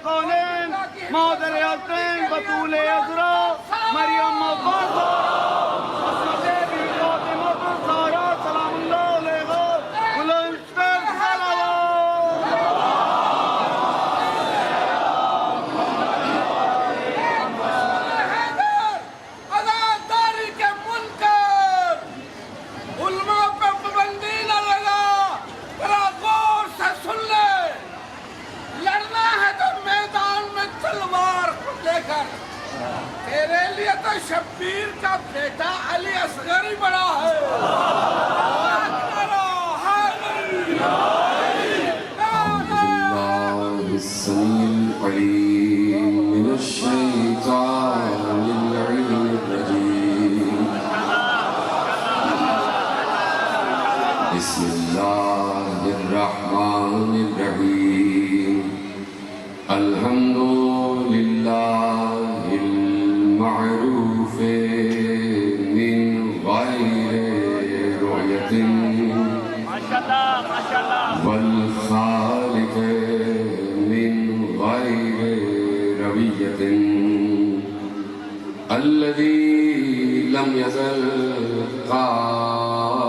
کونین مادر حسین بطول عذرا مریم عباس حضرت بی فاطمہ الزہرا سلام اللہ علیہا بلندتر صلوات عزاداری کے منکر علماء پہ پابندی نہ لگا ذرا غور سے سن لے لڑنا ہے تو میدان میں تلوار کو لے کر تیرے لیے تو شبیر کا بیٹا علی اصغر ہی بڑا ہے السميع العليم من الشيطان اللعين الرجيم بسم الله الرحمن الرحيم الحمد لله المعروف من غير رؤية والخالق من غير روية الذي لم يزل قائما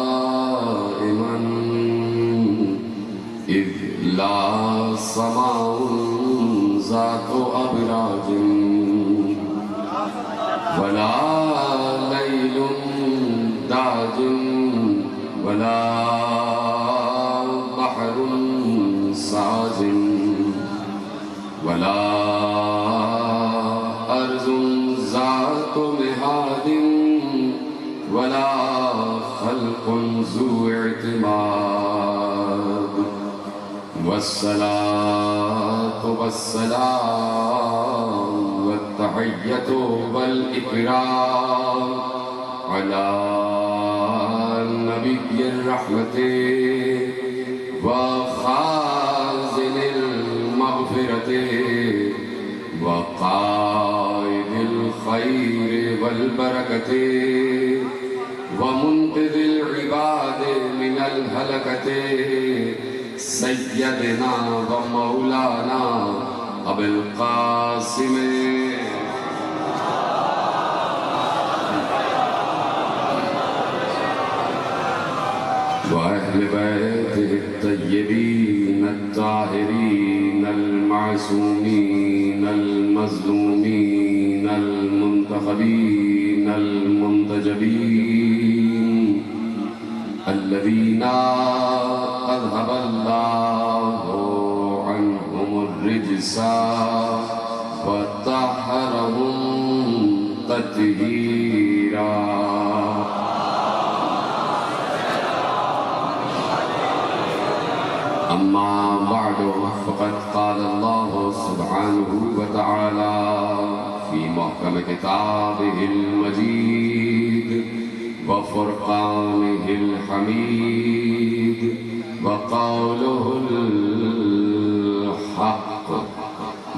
دائما إذ لا سماء ذات أبراج ولا ليل داج ولا بحر ساج ولا أرض ذات مهاد ولا خلق ذو اعتماد والصلاة والسلام والتحية والإكرام على نبي الرحمة وخازن المغفرة وقائد الخير والبركة ومنقذ العباد من الهلكة سيدنا ومولانا أبي القاسم وأهل بيته الطيبين الطاهرين المعصومين المظلومين المنتخبين المنتجبين الذين أذهب الله عنهم الرجس وطهرهم تطهيرا أما بعد فقد قال الله سبحانه وتعالى في محكم كتابه المجيد وفرقانه الحميد وقوله الحق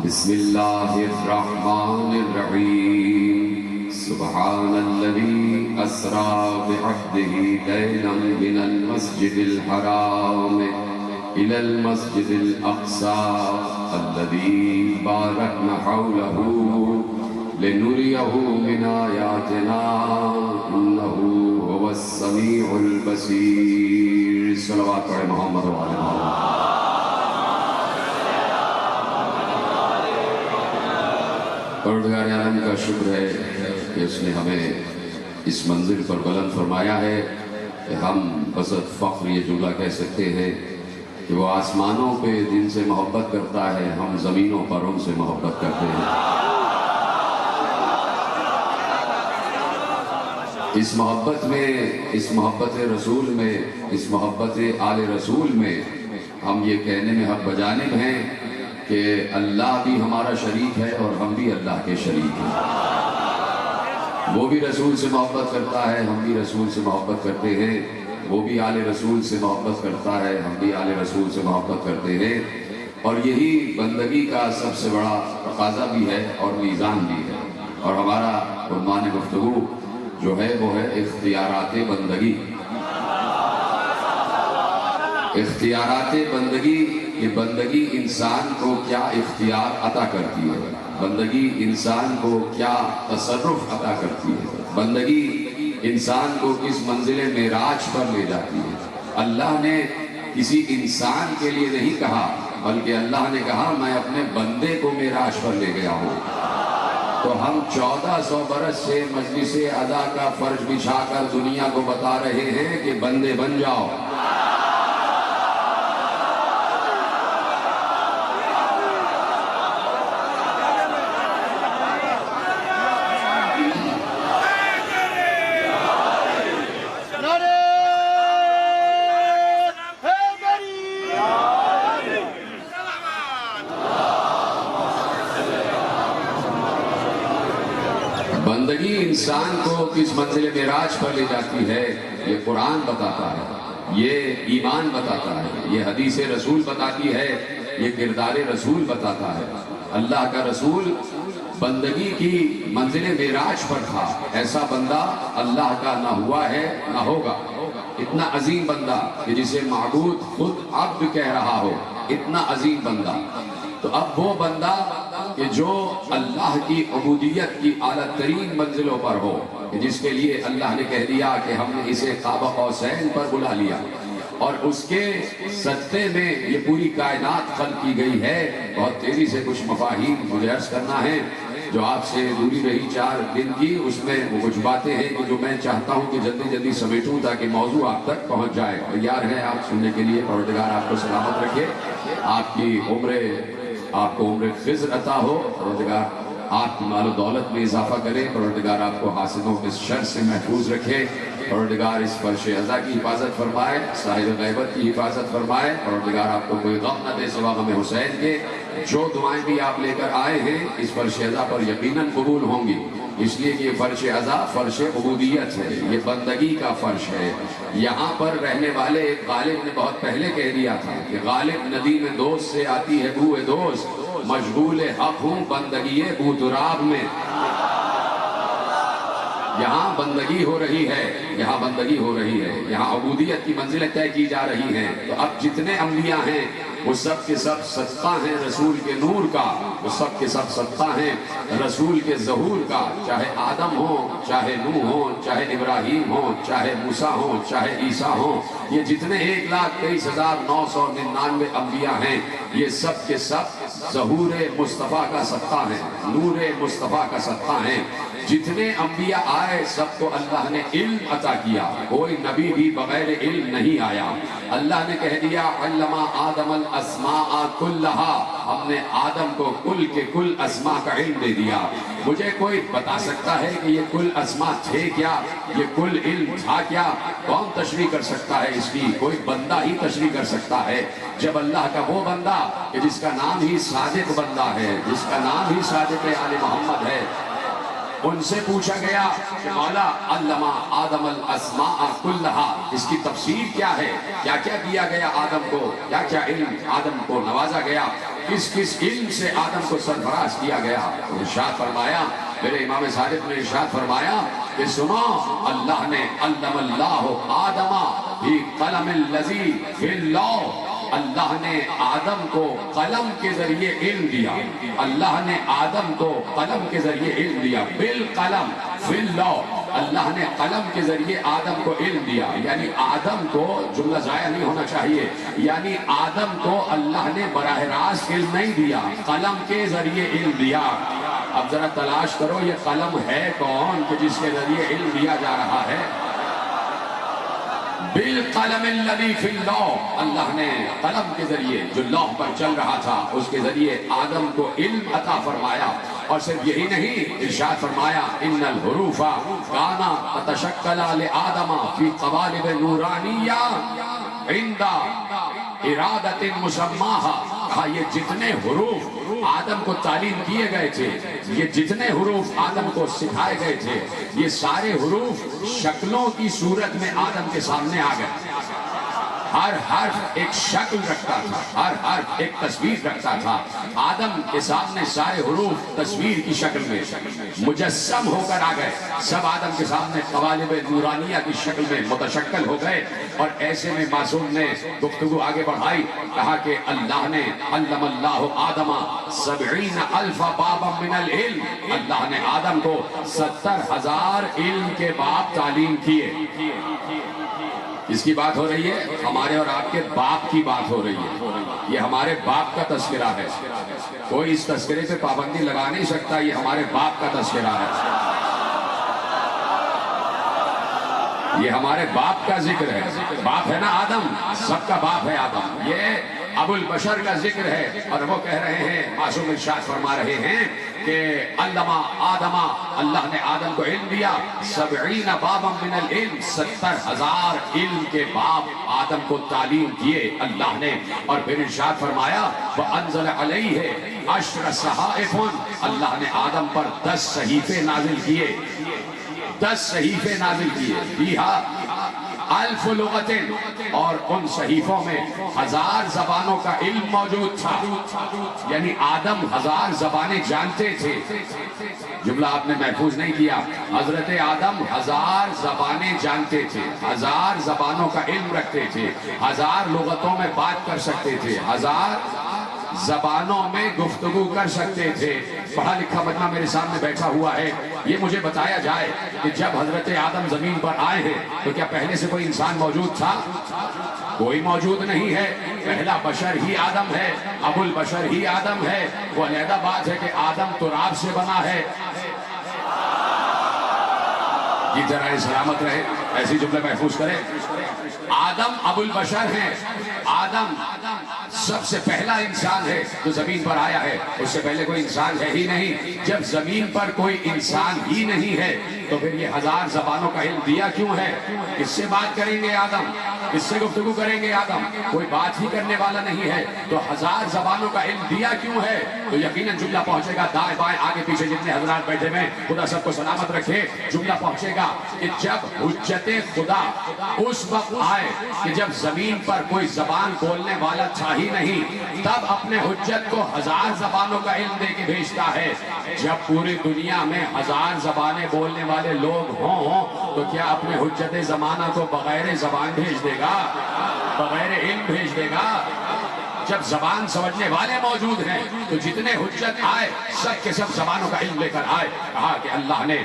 بسم الله الرحمن الرحيم سبحان الذي أسرى بعبده ليلا من المسجد الحرام إلى المسجد الأقصى الذي باركنا حوله لنريه من آياتنا إنه هو السميع البصير صلوات على محمد وعلى محمد پروردگار عالم کا شکر ہے کہ اس نے ہمیں اس منزل پر بلند فرمایا ہے کہ ہم بسط فخر یہ جملہ کہہ سکتے ہیں کہ وہ آسمانوں پہ جن سے محبت کرتا ہے ہم زمینوں پر ان سے محبت کرتے ہیں. اس محبت میں، اس محبت رسول میں، اس محبت آل رسول میں ہم یہ کہنے میں حق بجانب ہیں کہ اللہ بھی ہمارا شریک ہے اور ہم بھی اللہ کے شریک ہیں. وہ بھی رسول سے محبت کرتا ہے، ہم بھی رسول سے محبت کرتے ہیں. وہ بھی آل رسول سے محبت کرتا ہے، ہم بھی آل رسول سے محبت کرتے ہیں. اور یہی بندگی کا سب سے بڑا تقاضا بھی ہے اور میزان بھی ہے. اور ہمارا عنوان گفتگو جو ہے وہ ہے اختیارات بندگی. اختیارات بندگی، یہ بندگی انسان کو کیا اختیار عطا کرتی ہے، بندگی انسان کو کیا تصرف عطا کرتی ہے، بندگی انسان کو کس منزل معراج پر لے جاتی ہے۔ اللہ نے کسی انسان کے لیے نہیں کہا، بلکہ اللہ نے کہا میں اپنے بندے کو معراج پر لے گیا ہوں۔ تو ہم 1400 برس سے مجلس ادا کا فرش بچھا کر دنیا کو بتا رہے ہیں کہ بندے بن جاؤ۔ بندگی انسان کو کس منزل معراج پر لے جاتی ہے، یہ قرآن بتاتا ہے، یہ ایمان بتاتا ہے، یہ حدیث رسول بتاتی ہے، یہ کردار رسول بتاتا ہے۔ اللہ کا رسول بندگی کی منزل معراج پر تھا۔ ایسا بندہ اللہ کا نہ ہوا ہے نہ ہوگا، اتنا عظیم بندہ کہ جسے معبود خود عبد کہہ رہا ہو، اتنا عظیم بندہ۔ تو اب وہ بندہ کہ جو اللہ کی عبودیت کی اعلیٰ ترین منزلوں پر ہو، جس کے لیے اللہ نے کہہ دیا کہ ہم نے اسے قاب قوسین پر بلا لیا، اور اس کے صدقے میں یہ پوری کائنات خلق کی گئی ہے۔ بہت تیزی سے کچھ مفاہیم مجھے عرض کرنا ہے، جو آپ سے دوری رہی 4 دن کی، اس میں وہ کچھ باتیں ہیں کہ جو میں چاہتا ہوں کہ جلدی جلدی سمیٹوں تاکہ موضوع آپ تک پہنچ جائے۔ تیار ہے آپ سننے کے لیے؟ پروردگار آپ کو سلامت رکھے، آپ کی آپ کو عمر خضر عطا ہو، پروردگار آپ کی مال و دولت میں اضافہ کرے، پروردگار آپ کو حاسدوں کے شر سے محفوظ رکھے، پروردگار اس فرش عزا کی حفاظت فرمائے، صاحب غیبت کی حفاظت فرمائے، پروردگار آپ کو کوئی غم نہ دے سوا غم حسین کے۔ جو دعائیں بھی آپ لے کر آئے ہیں اس فرش عزا پر یقیناً قبول ہوں گی، اس لیے کہ یہ فرش عزا فرش عبودیت ہے، یہ بندگی کا فرش ہے۔ یہاں پر رہنے والے ایک غالب نے بہت پہلے کہہ دیا تھا کہ غالب ندی میں دوست سے آتی ہے بوئے دوست، مشغول حق ہوں بندگی بو تراب میں۔ یہاں بندگی ہو رہی ہے، یہاں بندگی ہو رہی ہے، یہاں عبودیت کی منزلیں طے کی جا رہی ہیں۔ تو اب جتنے انبیاء ہیں وہ سب کے سب صدقہ ہیں رسول کے نور کا، وہ سب کے سب صدقہ ہیں رسول کے ظہور کا، چاہے آدم ہوں، چاہے نوح ہوں، چاہے ابراہیم ہوں، چاہے موسیٰ ہوں، چاہے عیسیٰ ہوں، یہ جتنے 1,23,999 انبیاء ہیں، یہ سب کے سب ظہور مصطفیٰ کا صدقہ ہیں، نور مصطفیٰ کا صدقہ ہیں۔ جتنے انبیاء آئے سب کو اللہ نے علم عطا کیا، کوئی نبی بھی بغیر علم نہیں آیا۔ اللہ نے کہہ دیا علم آدم الاسماء کلہا، ہم نے آدم کو کل کے کل اسماء کا علم دے دیا۔ مجھے کوئی بتا سکتا ہے کہ یہ کل اسماء تھے کیا، یہ کل علم تھا کیا؟ کون تشریح کر سکتا ہے اس کی؟ کوئی بندہ ہی تشریح کر سکتا ہے۔ جب اللہ کا وہ بندہ کہ جس کا نام ہی صادق بندہ ہے، جس کا نام ہی صادق آل محمد ہے، ان سے پوچھا گیا کہ مولا علم آدم الاسماء کلہا، اس کی تفسیر کیا ہے؟ کیا کیا دیا گیا آدم کو؟ کیا کیا علم آدم کو نوازا گیا؟ کس کس علم سے آدم کو سرفراز کیا گیا؟ ارشاد فرمایا، میرے امام صادق نے ارشاد فرمایا کہ سنو، اللہ نے علم اللہ آدم فی قلم الذی فی اللوح، اللہ نے آدم کو قلم کے ذریعے علم دیا، اللہ نے آدم کو قلم کے ذریعے علم دیا، بالقلم فی اللوح، اللہ نے قلم کے ذریعے آدم کو علم دیا۔ یعنی آدم کو، جملہ ضائع نہیں ہونا چاہیے، یعنی آدم کو اللہ نے براہ راست علم نہیں دیا، قلم کے ذریعے علم دیا۔ اب ذرا تلاش کرو یہ قلم ہے کون کہ جس کے ذریعے علم دیا جا رہا ہے؟ بالقلم الذی فی اللوح، اللہ نے قلم کے ذریعے جو لوح پر چل رہا تھا اس کے ذریعے آدم کو علم عطا فرمایا۔ اور صرف یہی نہیں، ارشاد فرمایا ان الحروف کانا تتشکل لآدم فی قوالب نورانیہ عند ارادت مسماہا، کہا یہ جتنے حروف آدم کو تعلیم کیے گئے تھے، یہ جتنے حروف آدم کو سکھائے گئے تھے، یہ سارے حروف شکلوں کی صورت میں آدم کے سامنے آ گئے۔ ہر حرف ایک شکل رکھتا تھا، ہر حرف ایک تصویر رکھتا تھا۔ آدم کے سامنے سارے حروف تصویر کی شکل میں مجسم ہو کر آ گئے، سب آدم کے سامنے قوالب نورانیہ کی شکل میں متشکل ہو گئے۔ اور ایسے میں معصوم نے گفتگو آگے بڑھائی، کہا کہ اللہ نے علم اللہ آدم 70,000 بابا من العلم، اللہ نے آدم کو 70,000 علم کے باب تعلیم کیے۔ اس کی بات ہو رہی ہے، ہمارے اور آپ کے باپ کی بات ہو رہی ہے، یہ ہمارے باپ کا تذکرہ ہے، کوئی اس تذکرے پہ پابندی لگا نہیں سکتا، یہ ہمارے باپ کا تذکرہ ہے، یہ ہمارے باپ کا ذکر ہے۔ باپ ہے نا آدم، سب کا باپ ہے آدم، یہ ابو البشر کا ذکر ہے۔ اور وہ کہہ رہے ہیں، معصوم ارشاد فرما رہے ہیں کہ علمہ آدم، اللہ نے آدم کو علم دیا 70 بابا من العلم، 70,000 علم کے باب آدم کو تعلیم کیے اللہ نے۔ اور پھر ارشاد فرمایا وَأَنزَلَ عَلَيْهِ 10 صَحَائِفٌ، اللہ نے آدم پر 10 صحیفے نازل کیے، 10 صحیفے نازل کیے، فیہا 1000 لغتیں، اور ان صحیفوں میں 1000 زبانوں کا علم موجود تھا، یعنی آدم 1000 زبانیں جانتے تھے۔ جملہ آپ نے محفوظ نہیں کیا، حضرت آدم 1000 زبانیں جانتے تھے، 1000 زبانوں کا علم رکھتے تھے، 1000 لغتوں میں بات کر سکتے تھے، 1000 زبانوں میں گفتگو کر سکتے تھے۔ پڑھا لکھا بندہ میرے سامنے بیٹھا ہوا ہے، یہ مجھے بتایا جائے کہ جب حضرت آدم زمین پر آئے ہیں تو کیا پہلے سے کوئی انسان موجود تھا؟ کوئی موجود نہیں ہے، پہلا بشر ہی آدم ہے، ابو البشر ہی آدم ہے۔ وہ علیحدہ بات ہے کہ آدم تراب سے بنا ہے، یہ ذرا سلامت رہے، ایسی جملے محفوظ کریں۔ آدم ابو البشر ہیں، آدم سب سے پہلا انسان ہے جو زمین پر آیا ہے، اس سے پہلے کوئی انسان ہے ہی نہیں۔ جب زمین پر کوئی انسان ہی نہیں ہے تو پھر یہ 1000 زبانوں کا علم دیا کیوں ہے؟ کس سے بات کریں گے آدم؟ کس سے گفتگو کریں گے آدم؟ کوئی بات ہی کرنے والا نہیں ہے، تو 1000 زبانوں کا علم دیا کیوں ہے؟ تو یقیناً جملہ پہنچے گا، دائیں بائیں آگے پیچھے جتنے حضرات بیٹھے ہیں خدا سب کو سلامت رکھے، جملہ پہنچے گا کہ جب حجت خدا اس وقت آئے کہ جب زمین پر کوئی زبان بولنے والا تھا ہی نہیں، تب اپنے حجت کو 1000 زبانوں کا علم دے کے بھیجتا ہے۔ جب پوری دنیا میں 1000 زبانیں بولنے والے لوگ ہوں تو کیا اپنے حجت زمانہ کو بغیر زبان بھیج دے گا، بغیر علم بھیج دے گا؟ جب زبان سمجھنے والے موجود ہیں تو جتنے حجت آئے سب کے سب زبانوں کا علم لے کر آئے۔ کہا کہ اللہ نے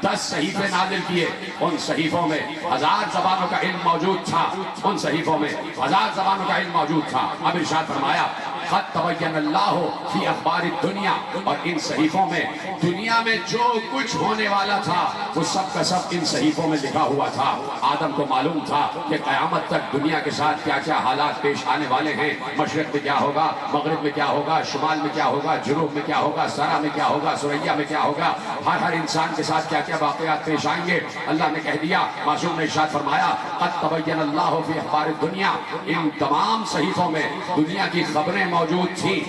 10 صحیفے نازل کیے، ان صحیفوں میں 1000 زبانوں کا علم موجود تھا، ان صحیفوں میں 1000 زبانوں کا علم موجود تھا۔ اب ارشاد فرمایا قد تبین اللہ فی اخبار الدنیا، اور ان صحیفوں میں دنیا میں جو کچھ ہونے والا تھا وہ سب کا سب ان صحیفوں میں لکھا ہوا تھا۔ آدم کو معلوم تھا کہ قیامت تک دنیا کے ساتھ کیا کیا حالات پیش آنے والے ہیں، مشرق میں کیا ہوگا، مغرب میں کیا ہوگا، شمال میں کیا ہوگا، جنوب میں کیا ہوگا، سرا میں کیا ہوگا، سریا میں کیا ہوگا، ہر انسان کے ساتھ کیا کیا واقعات پیش آئیں گے۔ اللہ نے کہہ دیا، معصوم نے ارشاد فرمایا قد تبین اللہ فی اخبار الدنیا، ان تمام صحیفوں میں دنیا کی خبریں موجود تھی،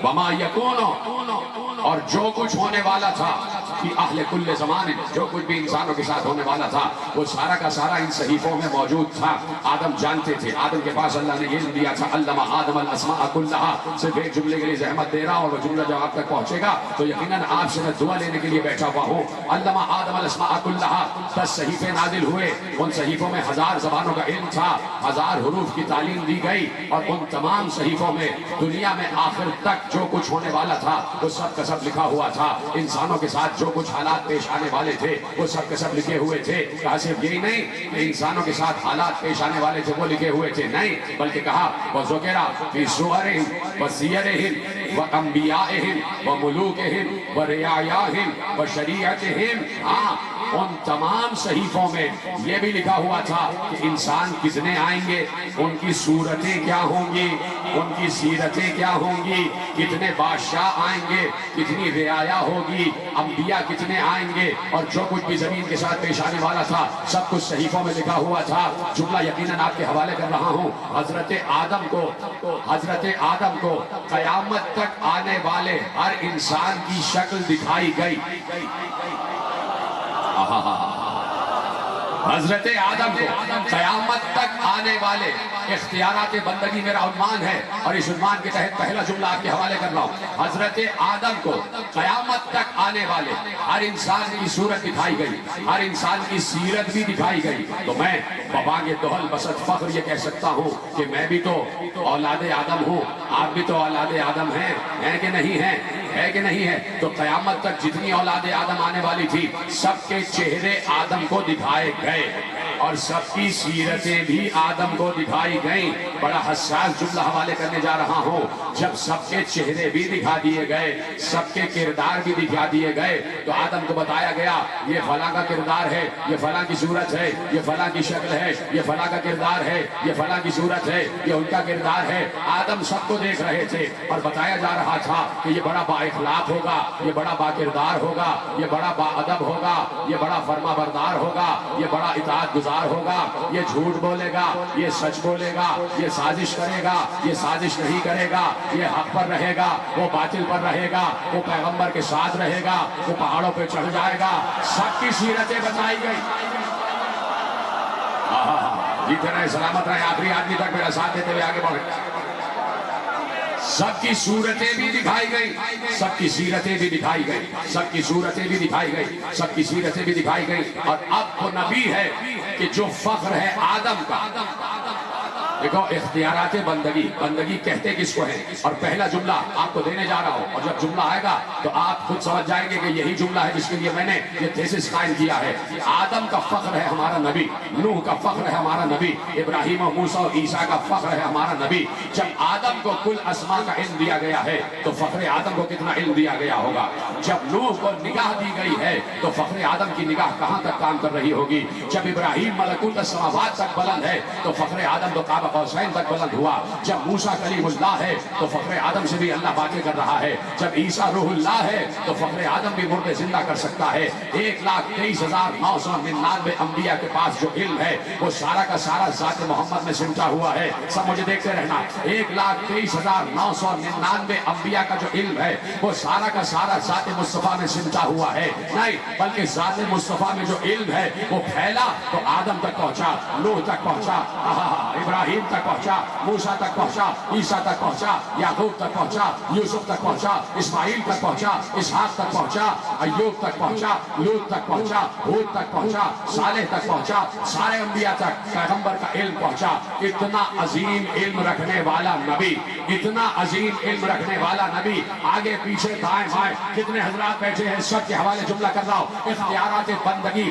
وما یکون، اور جو کچھ ہونے والا تھا، فی اہل کل زمان، جو کچھ بھی انسانوں کے ساتھ ہونے والا تھا وہ سارا کا سارا ان صحیفوں میں موجود تھا۔ آدم جانتے تھے، آدم کے پاس اللہ نے علم دیا تھا، علم آدم الاسماء کلہا۔ صرف ایک جملے کے لیے زحمت دے رہا ہوں، وہ جملہ جب آپ تک پہنچے گا تو یقیناً آپ سے میں دعا لینے کے لیے بیٹھا ہوا ہوں۔ علم آدم الاسماء کلہا، 10 صحیفے نازل ہوئے، ان صحیفوں میں 1000 زبانوں کا علم تھا، 1000 حروف کی تعلیم دی گئی، اور ان تمام صحیفوں میں دنیا میں آخر تک جو کچھ ہونے والا تھا وہ سب کا سب لکھا ہوا تھا۔ انسانوں کے ساتھ جو کچھ حالات پیش آنے والے تھے وہ سب کے سب لکھے ہوئے تھے۔ کہا صرف یہی نہیں کہ انسانوں کے ساتھ حالات پیش آنے والے تھے وہ لکھے ہوئے تھے، نہیں بلکہ کہا وَذُكِرَ فِي صُوَرِهِمْ وَسِيَرِهِمْ وَأَنْبِيَائِهِمْ وَمُلُوكِهِمْ وَرِعَایَاهِمْ وَشَرِيعَتِهِمْ۔ ہاں، ان تمام صحیفوں میں یہ بھی لکھا ہوا تھا کہ انسان کتنے آئیں گے، ان کی صورتیں کیا ہوں گی، ان کی سیرتیں کیا ہوں گی، کتنے بادشاہ آئیں گے، کتنی رعایا ہوگی، انبیاء کتنے آئیں گے، اور جو کچھ بھی زمین کے ساتھ پیش آنے والا تھا سب کچھ صحیفوں میں لکھا ہوا تھا۔ جملہ یقیناً آپ کے حوالے کر رہا ہوں، حضرت آدم کو قیامت تک آنے والے ہر انسان کی شکل دکھائی گئی۔ حضرت آدم کو قیامت تک آنے والے اختیارات بندگی میرا عنوان ہے، اور اس عنوان کے تحت پہلا جملہ آپ کے حوالے کر رہا ہوں۔ حضرت آدم کو قیامت تک آنے والے ہر انسان کی صورت دکھائی گئی، ہر انسان کی سیرت بھی دکھائی گئی، تو میں ببانگ دہل بسط فخر یہ کہہ سکتا ہوں کہ میں بھی تو اولاد آدم ہوں، آپ بھی تو اولاد آدم ہیں کہ نہیں ہیں؟ ہے کہ نہیں ہے؟ تو قیامت تک جتنی اولاد آدم آنے والی تھی سب کے چہرے آدم کو دکھائے گئے، اور سب کی سیرتیں بھی آدم کو دکھائی گئیں۔ بڑا حساس جملہ حوالے کرنے جا رہا ہوں، جب سب کے چہرے بھی دکھا دیے گئے، سب کے کردار بھی دکھا دیے گئے، تو آدم کو بتایا گیا یہ فلاں کا کردار ہے، یہ فلاں کی صورت ہے، یہ فلاں کی شکل ہے، یہ فلاں کا کردار ہے، یہ فلاں کی صورت ہے، یہ ان کا کردار ہے۔ آدم سب کو دیکھ رہے تھے اور بتایا جا رہا تھا کہ یہ بڑا با اخلاق ہوگا، یہ بڑا با کردار ہوگا، یہ بڑا با ادب ہوگا، یہ بڑا فرما بردار ہوگا، یہ بڑا اطاعت گزار ہوگا، یہ جھوٹ بولے گا، یہ سچ بولے گا، یہ سازش کرے گا، یہ سازش نہیں کرے گا، یہ حق پر رہے گا، وہ باطل پر رہے گا، وہ پیغمبر کے ساتھ رہے گا، وہ پہاڑوں پہ چڑھ جائے گا۔ سب کی سیرتیں بتائی گئی۔ جیتے رہے، سلامت رہے، آخری آدمی تک میرا ساتھ دیتے ہوئے آگے بڑھے۔ سب کی صورتیں بھی دکھائی گئی، سب کی سیرتیں بھی دکھائی گئی، سب کی صورتیں بھی دکھائی گئی، سب کی سیرتیں بھی دکھائی گئی۔ اور اب وہ نبی ہے کہ جو فخر ہے آدم کا۔ دیکھو اختیارات بندگی کہتے کس کو ہے؟ اور پہلا جملہ آپ کو دینے جا رہا ہوں، اور جب جملہ آئے گا تو آپ خود سمجھ جائیں گے کہ یہی جملہ ہے جس کے لیے میں نے یہ تھیسس قائم کیا ہے۔ آدم کا فخر ہے ہمارا نبی، نوح کا فخر ہے ہمارا نبی، ابراہیم و موسیٰ و عیسیٰ کا فخر ہے ہمارا نبی۔ جب آدم کو کل اسماء کا علم دیا گیا ہے تو فخر آدم کو کتنا علم دیا گیا ہوگا؟ جب نوح کو نگاہ دی گئی ہے تو فخر آدم کی نگاہ کہاں تک کام کر رہی ہوگی؟ جب ابراہیم ملکوت السماوات تک بلند ہے تو فخر آدم تو قاب قوسین تک بلند ہوا۔ جب موسیٰ کلیم اللہ ہے تو فخر آدم سے بھی اللہ باتیں کر رہا ہے۔ جب عیسیٰ روح اللہ ہے تو فخر آدم بھی مردے زندہ کر سکتا ہے۔ 1,23,999 انبیاء کے پاس جو علم ہے وہ سارا کا سارا ذات محمد میں سمٹا ہوا ہے۔ سب مجھے دیکھتے رہنا، 1,23,999 انبیاء کا جو علم ہے وہ سارا کا سارا ذات مصطفیٰ میں سمٹا ہوا ہے۔ نہیں بلکہ ذات مصطفیٰ میں جو علم ہے وہ پھیلا تو آدم تک پہنچا، نوح تک پہنچا، ابراہیم تک پہنچا، موسیٰ تک پہنچا، عیسیٰ تک پہنچا، یعقوب تک پہنچا، یوسف تک پہنچا، اسماعیل تک پہنچا، اسحاق تک پہنچا، ایوب تک پہنچا، لوط تک پہنچا، ہود تک پہنچا، صالح تک پہنچا، سارے انبیاء تک پیغمبر کا علم پہنچا۔ اتنا عظیم علم رکھنے والا نبی، اتنا عظیم علم رکھنے والا نبی، آگے پیچھے دائیں بائیں کتنے حضرات بیٹھے ہیں سب کے حوالے جملہ کر رہا ہوں۔ اختیارات بندگی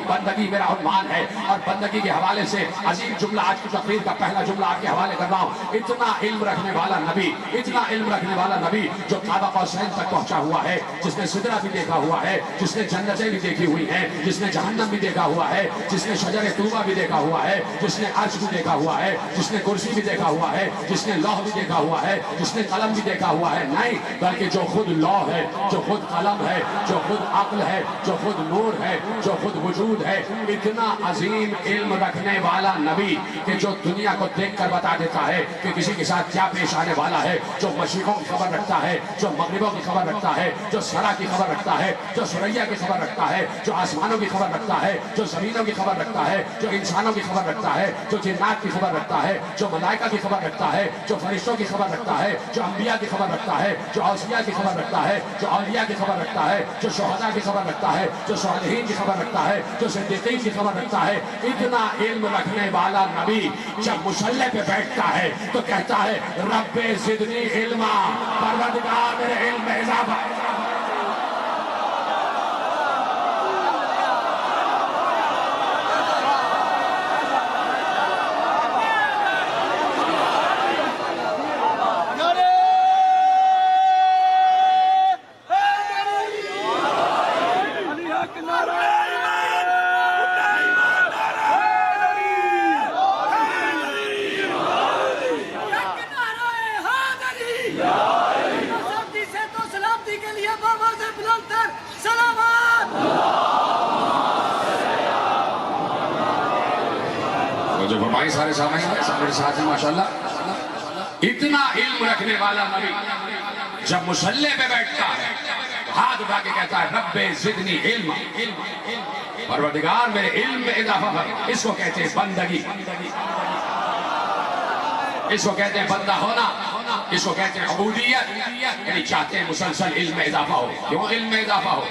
میرا عنوان ہے، اور بندگی کے حوالے سے عظیم جملہ آج کی تقریر کا پہلا جملہ آپ کے حوالے کر رہا ہوں۔ اتنا علم رکھنے والا نبی، اتنا علم رکھنے والا نبی جو قاب قوسین تک پہنچا ہوا ہے، جس نے سدرہ بھی دیکھا ہوا ہے، جس نے جنتیں بھی دیکھی ہوئی ہیں، جس نے جہنم بھی دیکھا ہوا ہے، جس نے شجر طوبہ بھی دیکھا ہوا ہے، جس نے عرش بھی دیکھا ہوا ہے، جس نے کرسی بھی دیکھا ہوا ہے، جس نے لوح بھی دیکھا ہوا ہے، جس نے قلم بھی دیکھا ہوا ہے۔ نہیں بلکہ جو خود لوح ہے، جو خود قلم ہے، جو خود عقل ہے، جو خود نور ہے، جو خود وجود ہے، اتنا عظیم علم رکھنے والا نبی کہ جو دنیا کو دیکھ کر بتا دیتا ہے کہ کسی کے ساتھ کیا پیش آنے والا ہے، جو مشرقوں کی خبر رکھتا ہے، جو مغربوں کی خبر رکھتا ہے، جو سرا کی خبر رکھتا ہے، جو سریا کی خبر رکھتا ہے، جو آسمانوں کی خبر رکھتا ہے، جو زمینوں کی خبر رکھتا ہے، جو انسانوں کی خبر رکھتا ہے، جو جنات کی خبر رکھتا ہے، جو ملائکہ کی خبر رکھتا ہے، جو فرشتوں کی خبر رکھتا ہے، جو انبیاء کی خبر رکھتا ہے، جو اوصیاء کی خبر رکھتا ہے، جو اولیاء کی خبر رکھتا ہے، جو شہداء کی خبر رکھتا ہے، جو صالحین کی خبر رکھتا ہے، جو صدیقین کی خبر رکھتا ہے۔ اتنا علم رکھنے والا نبی جب مصلی پہ بیٹھتا ہے تو کہتا ہے رب زدنی علما، پروردگار میرے علم میں اضافہ۔ جو فرمائی سارے سامنے سامنے ساتھ ہیں ماشاءاللہ۔ اتنا علم رکھنے والا نبی جب مصلی پہ بیٹھتا ہے ہاتھ اٹھا کے کہتا ہے رب زدنی علما، پروردگار میرے علم میں اضافہ کر. اس کو کہتے ہیں بندگی, اس کو کہتے ہیں بندہ ہونا, اس کو کہتے ہیں عبودیت. یعنی چاہتے ہیں مسلسل علم میں اضافہ ہو. کیوں علم میں اضافہ ہو؟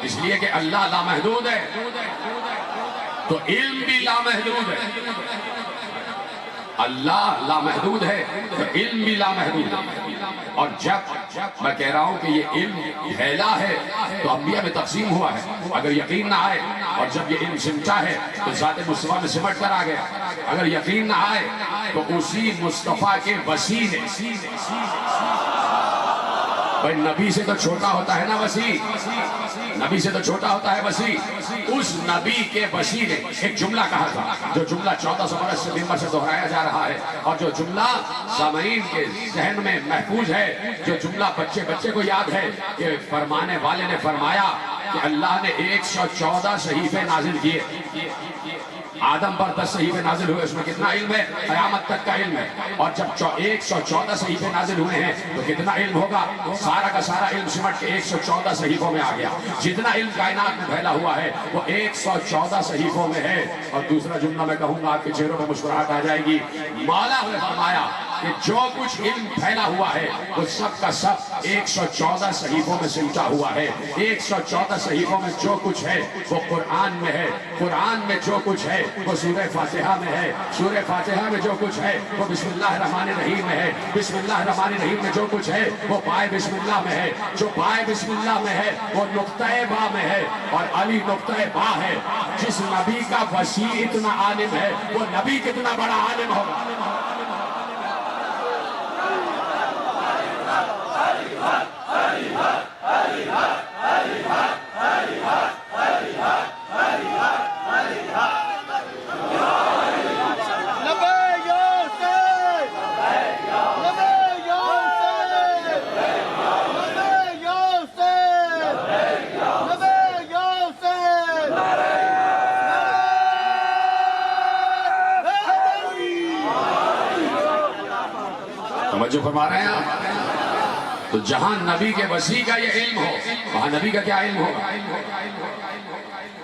اس لیے کہ اللہ لامحدود ہے تو علم بھی لامحدود ہے. اللہ لامحدود ہے تو علم بھی لامحدود ہے. اور جب میں کہہ رہا ہوں کہ یہ علم پھیلا ہے تو انبیاء میں تقسیم ہوا ہے. اگر یقین نہ آئے, اور جب یہ علم سمٹا ہے تو ذات مصطفیٰ میں سمٹ کر آ گیا. اگر یقین نہ آئے تو اسی مصطفیٰ کے وسیع نے, بھائی نبی سے تو چھوٹا ہوتا ہے نا وسیع, نبی سے تو چھوٹا ہوتا ہے وسیع. اس نبی کے وسیع نے ایک جملہ کہا تھا, جو جملہ 1400 برس سے منبر سے دہرایا جا رہا ہے, اور جو جملہ سامعین کے ذہن میں محفوظ ہے, جو جملہ بچے بچے کو یاد ہے کہ فرمانے والے نے فرمایا کہ اللہ نے 114 صحیفے نازل کیے. آدم پر 10 صحیفے نازل ہوئے, اس میں کتنا علم ہے؟ قیامت تک کا علم ہے. اور جب 114 صحیفے نازل ہوئے ہیں تو کتنا علم ہوگا؟ سارا کا سارا علم سمٹ کے 114 صحیفوں میں آ گیا. جتنا علم کائنات میں پھیلا ہوا ہے وہ 114 صحیفوں میں ہے. اور دوسرا جملہ میں کہوں گا, آپ کے چہروں میں مسکراہٹ آ جائے گی. مولا نے فرمایا کہ جو کچھ علم پھیلا ہوا ہے وہ سب کا سب 114 صحیفوں میں سمٹا ہوا ہے. 114 صحیفوں میں جو کچھ ہے وہ قرآن میں ہے. قرآن میں جو کچھ ہے وہ سورہ فاتحہ میں ہے. سورہ فاتحہ میں جو کچھ ہے وہ بسم اللہ الرحمن الرحیم میں ہے. بسم اللہ الرحمن الرحیم میں جو کچھ ہے وہ بائے بسم اللہ میں ہے. جو بائے بسم اللہ میں ہے وہ نقطہ با میں ہے, اور علی نقطہ با ہے. جس نبی کا وسیع اتنا عالم ہے وہ نبی کتنا بڑا عالم ہوگا. توجہ فرما رہے ہیں آپ؟ تو جہاں نبی کے وسیع کا یہ علم ہو وہاں نبی کا کیا علم ہوگا؟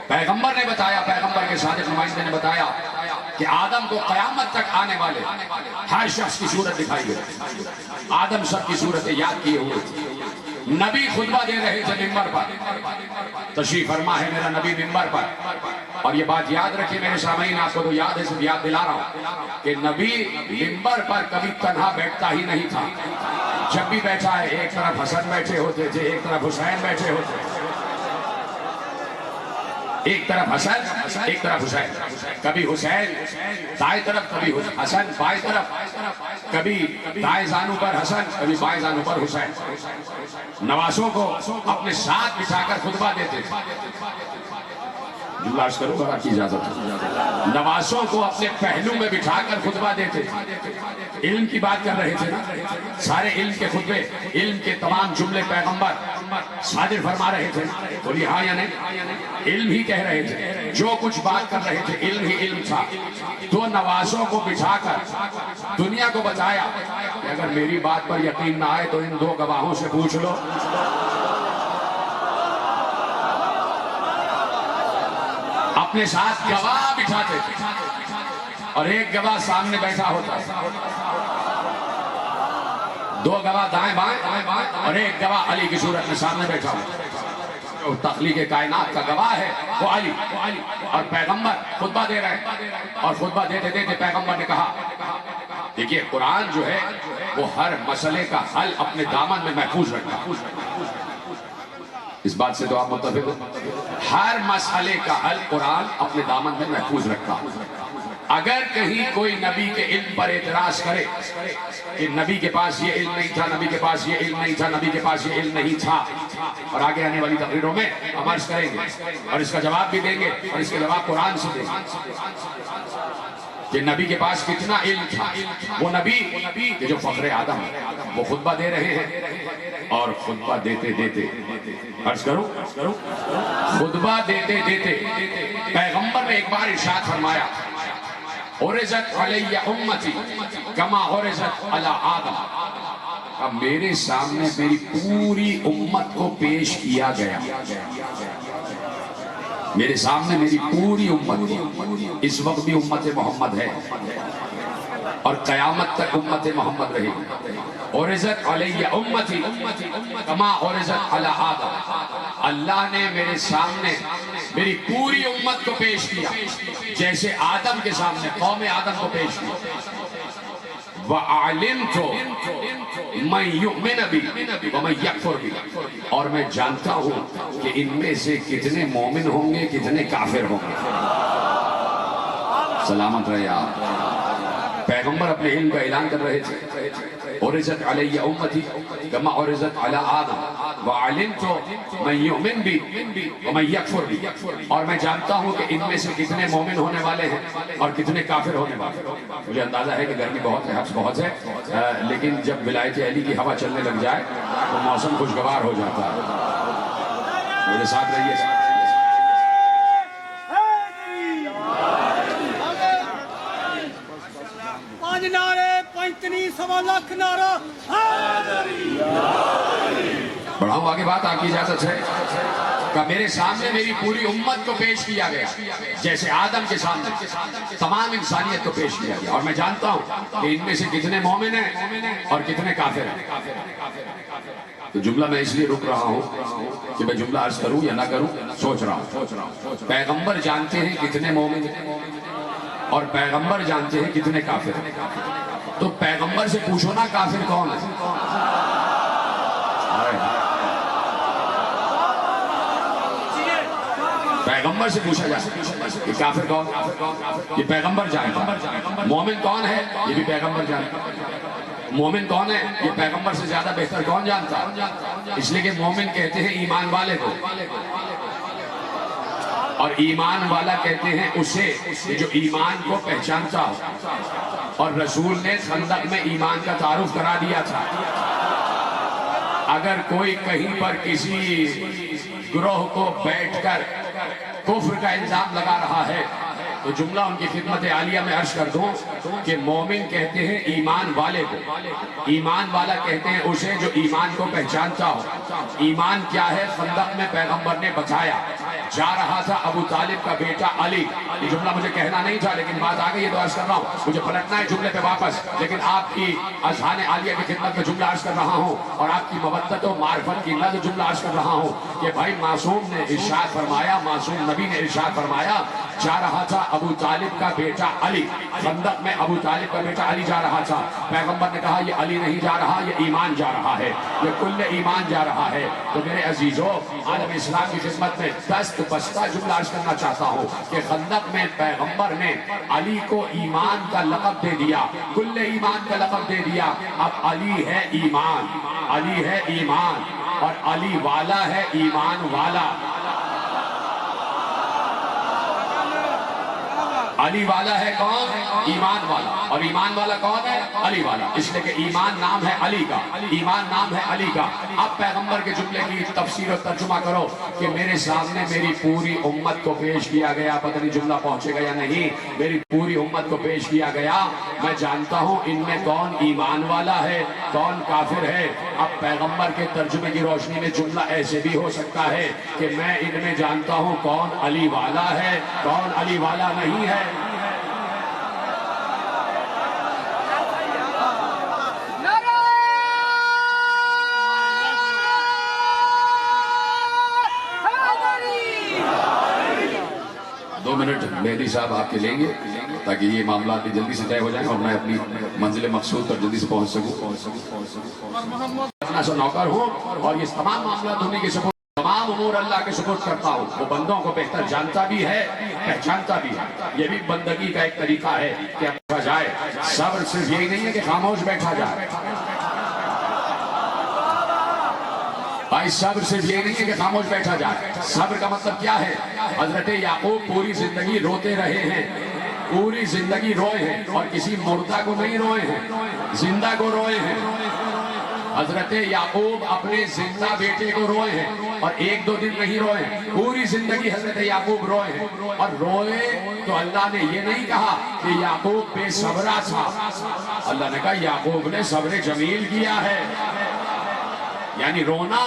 پیغمبر نے بتایا, پیغمبر کے صادق نمائندے نے بتایا کہ آدم کو قیامت تک آنے والے ہر شخص کی صورت دکھائی گئی. آدم سب کی صورتیں یاد کیے ہوئے تھے. نبی خطبہ دے رہے تھے ممبر پر, تشریف فرما ہے میرا نبی ممبر پر. اور یہ بات یاد رکھیں میرے سامعین, آپ کو تو یاد ہے, صرف یاد دلا رہا ہوں کہ نبی ممبر پر کبھی تنہا بیٹھتا ہی نہیں تھا. جب بھی بیٹھا ہے ایک طرف حسن بیٹھے ہوتے تھے, ایک طرف حسین بیٹھے ہوتے تھے. ایک طرف حسن, ایک طرف حسین. کبھی حسین دائیں طرف, کبھی حسن بائیں طرف, کبھی دائیں زانو پر حسن, کبھی بائیں زانو پر حسین. نوازوں کو اپنے ساتھ بٹھا کر خطبہ دیتے تھے. جملہ عرض کروں گا آپ کی اجازت ہے. نوازوں کو اپنے پہلو میں بٹھا کر خطبہ دیتے تھے. علم کی بات کر رہے تھے نا, سارے علم کے خطبے, علم کے تمام جملے پیغمبر صادر فرما رہے تھے. بولیے ہاں یا نہیں؟ علم ہی کہہ رہے تھے. جو کچھ بات کر رہے تھے علم ہی علم تھا. دو نوازوں کو بٹھا کر دنیا کو بتایا کہ اگر میری بات پر یقین نہ آئے تو ان دو گواہوں سے پوچھ لو. اپنے ساتھ گواہ بٹھاتے تھے اور ایک گواہ سامنے بیٹھا ہوتا تھا. دو گواہ دائیں بائیں اور ایک گواہ علی کی صورت میں سامنے بیٹھا ہوتا. جو تخلیق کائنات کا گواہ ہے وہ علی, اور پیغمبر خطبہ دے رہے ہیں. اور خطبہ دیتے دیتے پیغمبر نے کہا, دیکھیے قرآن جو ہے وہ ہر مسئلے کا حل اپنے دامن میں محفوظ رکھتا. اس بات سے تو آپ متفق ہو؟ ہر مسئلے کا حل قرآن اپنے دامن میں محفوظ رکھتا. اگر کہیں کوئی نبی کے علم پر اعتراض کرے کہ نبی کے پاس یہ علم نہیں تھا, نبی کے پاس یہ علم نہیں تھا, نبی کے پاس یہ علم نہیں تھا, اور آگے آنے والی تقریروں میں ہم عرض کریں گے اور اس کا جواب بھی دیں گے, اور اس کے جواب قرآن سے دیں گے کہ نبی کے پاس کتنا علم تھا. وہ نبی کہ جو فخر آدم ہے وہ خطبہ دے رہے ہیں, اور خطبہ دیتے دیتے عرض کروں, خطبہ دیتے دیتے پیغمبر نے ایک بار ارشاد فرمایا, عرضت علی امتی کما عرضت علی آدم. اب میرے سامنے میری پوری امت کو پیش کیا گیا. میرے سامنے میری پوری امت، اس وقت بھی امت محمد ہے اور قیامت تک امت محمد رہے گی. عرضت علیہ امتی کما عرضت علی آدم. اللہ نے میرے سامنے میری پوری امت کو پیش کیا جیسے آدم کے سامنے قوم آدم کو پیش کیا. وَأَعْلِمْتُ مَنْ يُؤْمِنَ بِي وَمَنْ يَكْفُرْ بِي. اور میں جانتا ہوں کہ ان میں سے کتنے مومن ہوں گے کتنے کافر ہوں گے. سلامت رہے آپ. پیغمبر اپنے علم کا اعلان کر رہے تھے. عرضت علیہ امتی کما عرضت علی آدم وعلمت من یؤمن بی ومن یکفر بی. اور میں جانتا ہوں کہ ان میں سے کتنے مومن ہونے والے ہیں اور کتنے کافر ہونے والے ہیں. مجھے اندازہ ہے کہ گرمی بہت ہے، حبس بہت ہے، لیکن جب ولایت علی کی ہوا چلنے لگ جائے تو موسم خوشگوار ہو جاتا ہے. میرے ساتھ رہیے. بڑھاؤں آگے بات، آپ کی اجازت ہے. کہ میرے سامنے میری پوری امت کو پیش کیا گیا جیسے آدم کے سامنے تمام انسانیت کو پیش کیا گیا. اور میں جانتا ہوں کہ ان میں سے کتنے مومن ہیں اور کتنے کافر ہیں. تو جملہ میں اس لیے رک رہا ہوں کہ میں جملہ عرض کروں یا نہ کروں، سوچ رہا ہوں. پیغمبر جانتے ہیں کتنے مومن ہیں اور پیغمبر جانتے ہیں کتنے کافر ہیں. تو پیغمبر سے پوچھو نا کافر کون ہے. پیغمبر سے پوچھا جا سکتا کہ کافر کون، یہ پیغمبر جانتا. مومن کون ہے یہ بھی پیغمبر جانتا. مومن کون ہے یہ پیغمبر سے زیادہ بہتر کون جانتا. اس لیے کہ مومن کہتے ہیں ایمان والے کو، اور ایمان والا کہتے ہیں اسے جو ایمان کو پہچانتا ہو. اور رسول نے خندق میں ایمان کا تعارف کرا دیا تھا. اگر کوئی کہیں پر کسی گروہ کو بیٹھ کر کفر کا الزام لگا رہا ہے تو جملہ ان کی خدمت عالیہ میں عرض کر دوں کہ مومن کہتے ہیں ایمان والے کو، ایمان والا کہتے ہیں اسے جو ایمان کو پہچانتا ہو. ایمان کیا ہے خندق میں پیغمبر نے بتایا. جا رہا تھا ابو طالب کا بیٹا علی. یہ جملہ مجھے کہنا نہیں تھا لیکن بات آ گئی ہے تو عرض کر رہا ہوں. مجھے پلٹنا ہے جملے پہ واپس، لیکن آپ کی اذہان عالیہ کی خدمت میں جملہ عرض کر رہا ہوں اور آپ کی مودت و معرفت کی لد جملہ عرض کر رہا ہوں کہ بھائی معصوم نے ارشاد فرمایا، معصوم نبی نے ارشاد فرمایا، جا رہا تھا ابو طالب کا بیٹا علی. خندق میں ابو طالب کا بیٹا علی جا رہا تھا. پیغمبر نے کہا یہ علی نہیں جا رہا، یہ ایمان جا رہا ہے، یہ کل ایمان جا رہا ہے. تو میرے عزیزو، عالم اسلام کی خدمت میں دست بستہ جملہ عرض کرنا چاہتا ہوں کہ خندق میں پیغمبر نے علی کو ایمان کا لقب دے دیا، کل ایمان کا لقب دے دیا. اب علی ہے ایمان، علی ہے ایمان، اور علی والا ہے ایمان والا. علی والا ہے کون؟ ایمان والا. اور ایمان والا کون ہے؟ علی والا. اس لیے کہ ایمان نام ہے علی کا، ایمان نام ہے علی کا. اب پیغمبر کے جملے کی تفسیر و ترجمہ کرو کہ میرے سامنے میری پوری امت کو پیش کیا گیا. پتہ نہیں جملہ پہنچے گا یا نہیں. میری پوری امت کو پیش کیا گیا. میں جانتا ہوں ان میں کون ایمان والا ہے کون کافر ہے. اب پیغمبر کے ترجمے کی روشنی میں جملہ ایسے بھی ہو سکتا ہے کہ میں ان میں جانتا ہوں کون علی والا ہے کون علی والا نہیں ہے. منٹ مہدی صاحب آپ کے لیں گے تاکہ یہ معاملات بھی جلدی سے طے ہو جائیں اور میں اپنی منزل مقصود پر جلدی سے پہنچ سکوں. اپنا سا نوکر ہوں اور یہ تمام معاملات ہونے کے سپورٹ تمام امور اللہ کے سپورٹ کرتا ہوں. وہ بندوں کو بہتر جانتا بھی ہے پہچانتا بھی ہے. یہ بھی بندگی کا ایک طریقہ ہے کہ اپنا جائے. صبر صرف یہی نہیں ہے کہ خاموش بیٹھا جائے. بھائی صبر صرف یہ نہیں ہے کہ خاموش بیٹھا جائے. صبر کا مطلب کیا ہے؟ حضرت یعقوب پوری زندگی روتے رہے ہیں، پوری زندگی روئے ہیں اور کسی مردہ کو نہیں روئے ہیں، زندہ کو روئے ہیں. حضرت یعقوب اپنے زندہ بیٹے کو روئے ہیں اور ایک دو دن نہیں روئے ہیں، پوری زندگی حضرت یعقوب روئے ہیں. اور روئے تو اللہ نے یہ نہیں کہا کہ یعقوب بے صبرہ تھا. اللہ نے کہا یعقوب نے صبر جمیل کیا ہے. یعنی رونا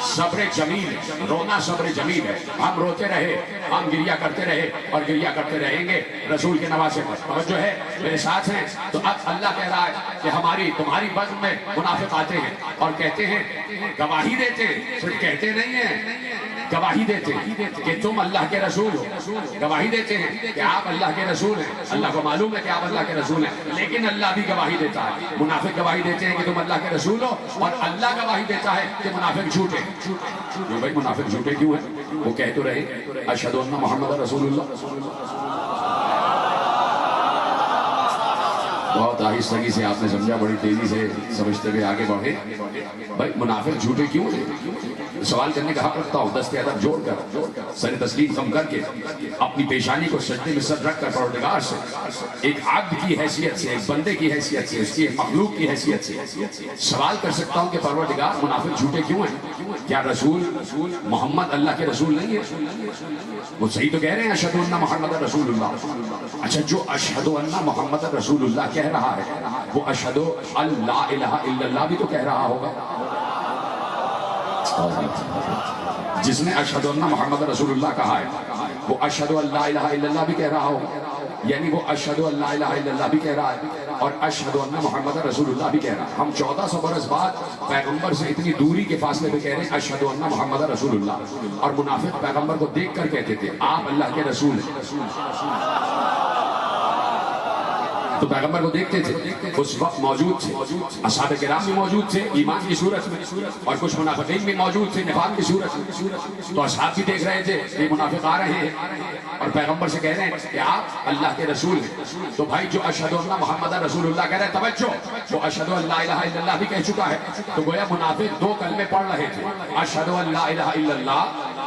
صبر جمیل ہے، رونا صبر جمیل ہے. ہم روتے رہے، ہم گریا کرتے رہے اور گریا کرتے رہیں گے رسول کے نواسے پر. توجہ ہے میرے ساتھ ہیں. تو اب اللہ کہہ رہا ہے کہ تمہاری بزم میں منافق آتے ہیں اور کہتے ہیں، گواہی دیتے ہیں، صرف کہتے نہیں ہیں، گواہی دیتے ہیں کہ تم اللہ کے رسول ہو. گواہی دیتے ہیں کہ آپ اللہ کے رسول ہیں، اللہ کو معلوم ہے کہ آپ اللہ کے رسول ہیں، لیکن اللہ بھی گواہی دیتا ہے. منافق گواہی دیتے ہیں کہ تم اللہ کے رسول ہو اور اللہ گواہی دیتا ہے کہ منافق جھوٹے. جو بھائی منافق جھوٹے کیوں ہیں؟ وہ کہہ تو رہے اشہد ان محمد رسول اللہ. بہت آہستگی سے آپ نے سمجھا، بڑی تیزی سے سمجھتے ہوئے آگے بڑھے. بھائی منافق جھوٹے کیوں ہیں؟ سوال کرنے کا حق رکھتا ہوں. دست ادب جوڑ کر، سر تسلیم خم کر کے، اپنی پیشانی کو سجدے میں سر رکھ کر پروردگار سے ایک عبد کی حیثیت سے، ایک بندے کی حیثیت سے، اس کی مخلوق کی حیثیت سے سوال کر سکتا ہوں کہ پروردگار منافق جھوٹے کیوں ہیں؟ کیا رسول محمد اللہ کے رسول نہیں ہے؟ وہ صحیح تو کہہ رہے ہیں اشہد ان محمد رسول اللہ. اچھا، جو اشہد ان محمد رسول اللہ کہہ رہا ہے وہ اشہد اللہ الہ الا اللہ بھی تو کہہ رہا ہوگا. جس نے اشہد ان محمد رسول اللہ کہا ہے وہ اشہد اللہ الہ الا اللہ بھی کہہ رہا ہوگا. یعنی وہ اشہد اللہ الہ الا اللہ بھی کہہ رہا ہے اور اشہد ان محمد رسول اللہ بھی کہہ رہا ہے. ہم 1400 برس بعد پیغمبر سے اتنی دوری کے فاصلے پہ کہہ رہے ہیں اشہد ان محمد رسول اللہ، اور منافق پیغمبر کو دیکھ کر کہتے تھے آپ اللہ کے رسول ہیں. تو پیغمبر کو دیکھتے تھے، اس وقت موجود تھے، اصحاب کرام بھی موجود تھے ایمان کی صورت میں، اور کچھ منافقین بھی موجود تھے نفاق کی صورت میں. تو اصحاب بھی دیکھ رہے تھے یہ منافق آ رہے ہیں اور پیغمبر سے کہہ رہے ہیں کہ آپ اللہ کے رسول ہیں. تو بھائی جو اشہد ان محمد رسول اللہ کہہ رہے ہیں، توجہ، وہ اشہد اللہ الہ الا اللہ بھی کہہ چکا ہے. تو گویا منافق دو کلمے پڑھ رہے تھے، اشہد اللہ الہ الا اللہ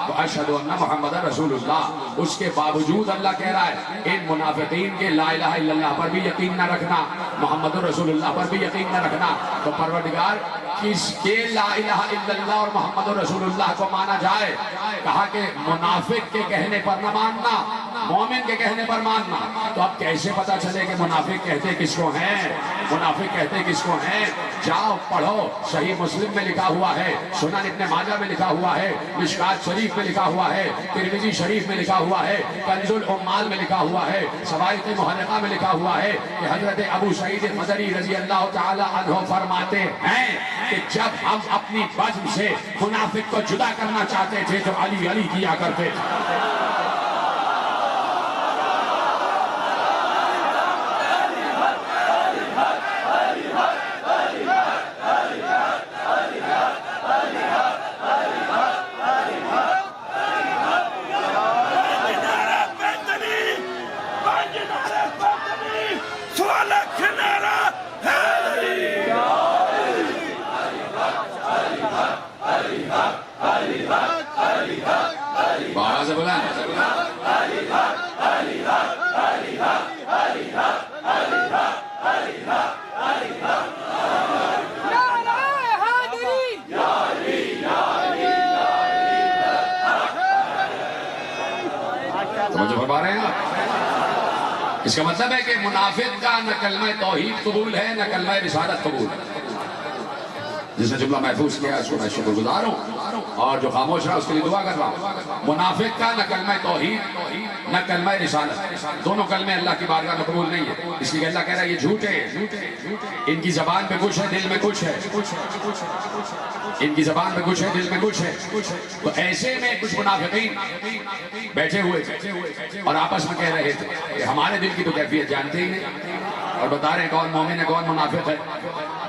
و اشہد ان محمد رسول اللہ. اس کے باوجود اللہ کہہ رہا ہے ان منافقین کے لا الہ الا اللہ پر بھی یقین نہ رکھنا، محمد رسول اللہ پر بھی یقین نہ رکھنا. تو پروردگار کس کے لا الہ الا اللہ اور محمد رسول اللہ کو مانا جائے؟ کہا کہ منافق کے کہنے پر نہ ماننا، مومن کے کہنے پر ماننا. تو اب کیسے پتا چلے کہ منافق کہتے کس کو ہیں؟ منافق کہتے کس کو ہیں؟ جاؤ پڑھو، صحیح مسلم میں لکھا ہوا ہے، سنن ابن ماجہ میں لکھا ہوا ہے، مشکات شریف میں لکھا ہوا ہے، ترمذی شریف میں لکھا ہوا ہے، کنز العمال میں لکھا ہوا ہے، سوائق محرقہ میں لکھا ہوا ہے کہ حضرت ابو سعید خدری رضی اللہ تعالی عنہ فرماتے ہیں کہ جب ہم اپنی بزم سے منافق کو جدا کرنا چاہتے تھے تو علی علی کیا کرتے تھے. باز بلند توجہ فرما رہے ہیں آپ؟ اس کا مطلب ہے کہ منافق کا نہ کلمہ توحید قبول ہے نہ کلمہ رسالت قبول ہے. جس نے جملہ محفوظ کیا اس کو میں شکر گزار ہوں، اور جو خاموش رہا اس کے لیے دعا کر رہا ہوں. منافق کا نہ کلمہ توحید نہ کلمہ رسالت، دونوں کلمے اللہ کی بارگاہ میں قبول نہیں ہے. اس لیے اللہ کہہ رہا ہے یہ جھوٹے، ان کی زبان پہ کچھ ہے دل میں کچھ ہے، ان کی زبان پہ کچھ ہے دل میں کچھ ہے. تو ایسے میں کچھ منافقین بیٹھے ہوئے تھے اور آپس میں کہہ رہے تھے کہ ہمارے دل کی تو کیفیت جانتے ہی نہیں، اور بتا رہے ہیں کون مومن ہے کون منافق ہے.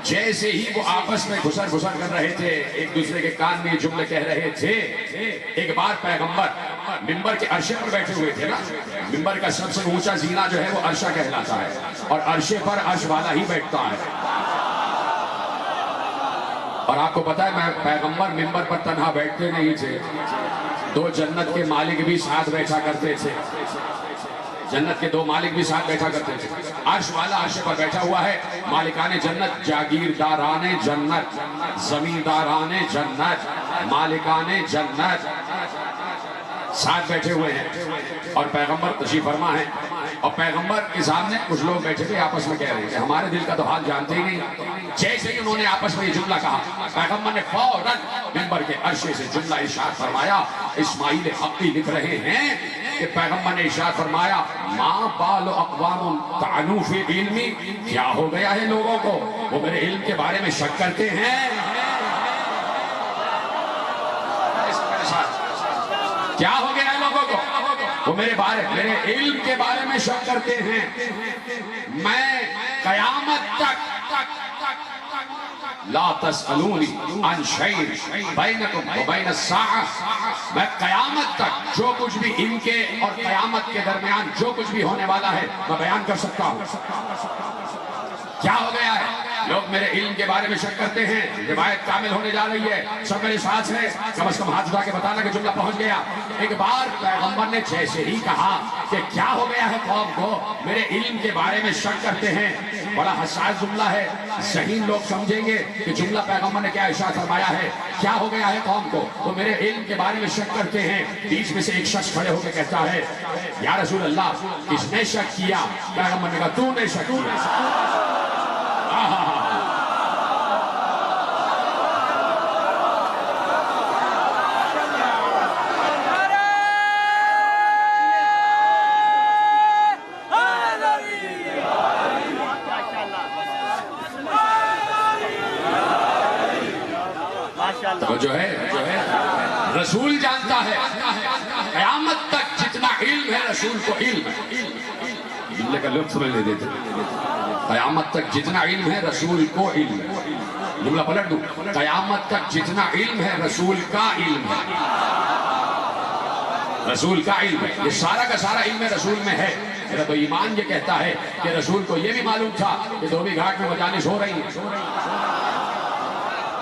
جیسے ہی وہ آپس میں گھسر کر رہے تھے، ایک دوسرے کے کان میں یہ جملے کہہ رہے تھے، ایک بار پیغمبر منبر کے عرشے پر بیٹھے ہوئے تھے نا. منبر کا سب سے اونچا زینہ جو ہے وہ عرشہ کہلاتا ہے، اور عرشے پر عرش والا ہی بیٹھتا ہے. اور آپ کو پتا ہے پیغمبر منبر پر تنہا بیٹھتے نہیں تھے، دو جنت کے مالک بھی ساتھ بیٹھا کرتے تھے. جنت کے دو مالک بھی ساتھ بیٹھا کرتے تھے. عرش والا عرش پر بیٹھا ہوا ہے، مالکان جنت، جاگیرداران جنت، زمینداران جنت، مالکان جنت. ساتھ بیٹھے ہوئے ہیں اور پیغمبر تشریف فرما ہے، اور پیغمبر کے سامنے کچھ لوگ بیٹھے ہوئے آپس میں کہہ رہے ہیں کہ ہمارے دل کا تو حال جانتے ہی نہیں۔ جیسے ہی انہوں نے آپس میں یہ جملہ کہا، پیغمبر نے فوراً منبر کے عرشے سے جملہ ارشاد فرمایا۔ اسماعیل حقی لکھ رہے ہیں کہ پیغمبر نے ارشاد فرمایا، ما بال اقوام طعنوا فی علمی، کیا ہو گیا ہے لوگوں کو، وہ میرے علم کے بارے میں شک کرتے ہیں۔ کیا ہو گیا ہے لوگوں کو، وہ میرے علم کے بارے میں شک کرتے ہیں۔ میں قیامت تک لا تسألونی عن شیء بینکم و بین الساعہ، میں قیامت تک جو کچھ بھی ان کے اور قیامت کے درمیان جو کچھ بھی ہونے والا ہے میں بیان کر سکتا ہوں۔ کیا ہو گیا ہے، لوگ میرے علم کے بارے میں شک کرتے ہیں۔ روایت کامل ہونے جا رہی ہے، سب میرے ساتھ ہیں، کم از کم ہاتھ اٹھا کے بتانا کہ جملہ پہنچ گیا۔ ایک بار پیغمبر نے جیسے ہی کہا کہ کیا ہو گیا ہے قوم کو، میرے علم کے بارے میں شک کرتے ہیں، بڑا حساس جملہ ہے، ذہین لوگ سمجھیں گے کہ جملہ پیغمبر نے کیا ارشاد فرمایا ہے۔ کیا ہو گیا ہے قوم کو، وہ میرے علم کے بارے میں شک کرتے ہیں۔ بیچ میں سے ایک شخص کھڑے ہو کے کہتا ہے، یا رسول اللہ، کس نے شک کیا؟ پیغمبر نے کہا، تو نے شک کیا۔ تو جو ہے رسول جانتا ہے قیامت تک جتنا علم ہے رسول کو علم، جملے کا لطف میں لے دیتے، قیامت تک جتنا علم ہے رسول کو علم، جملہ پلٹ دوں، قیامت تک جتنا علم ہے رسول کا علم ہے، رسول کا علم ہے، یہ سارا کا سارا علم رسول میں ہے۔ میرا تو ایمان یہ کہتا ہے کہ رسول کو یہ بھی معلوم تھا کہ دھوبی گھاٹ میں مجالس ہو رہی ہیں،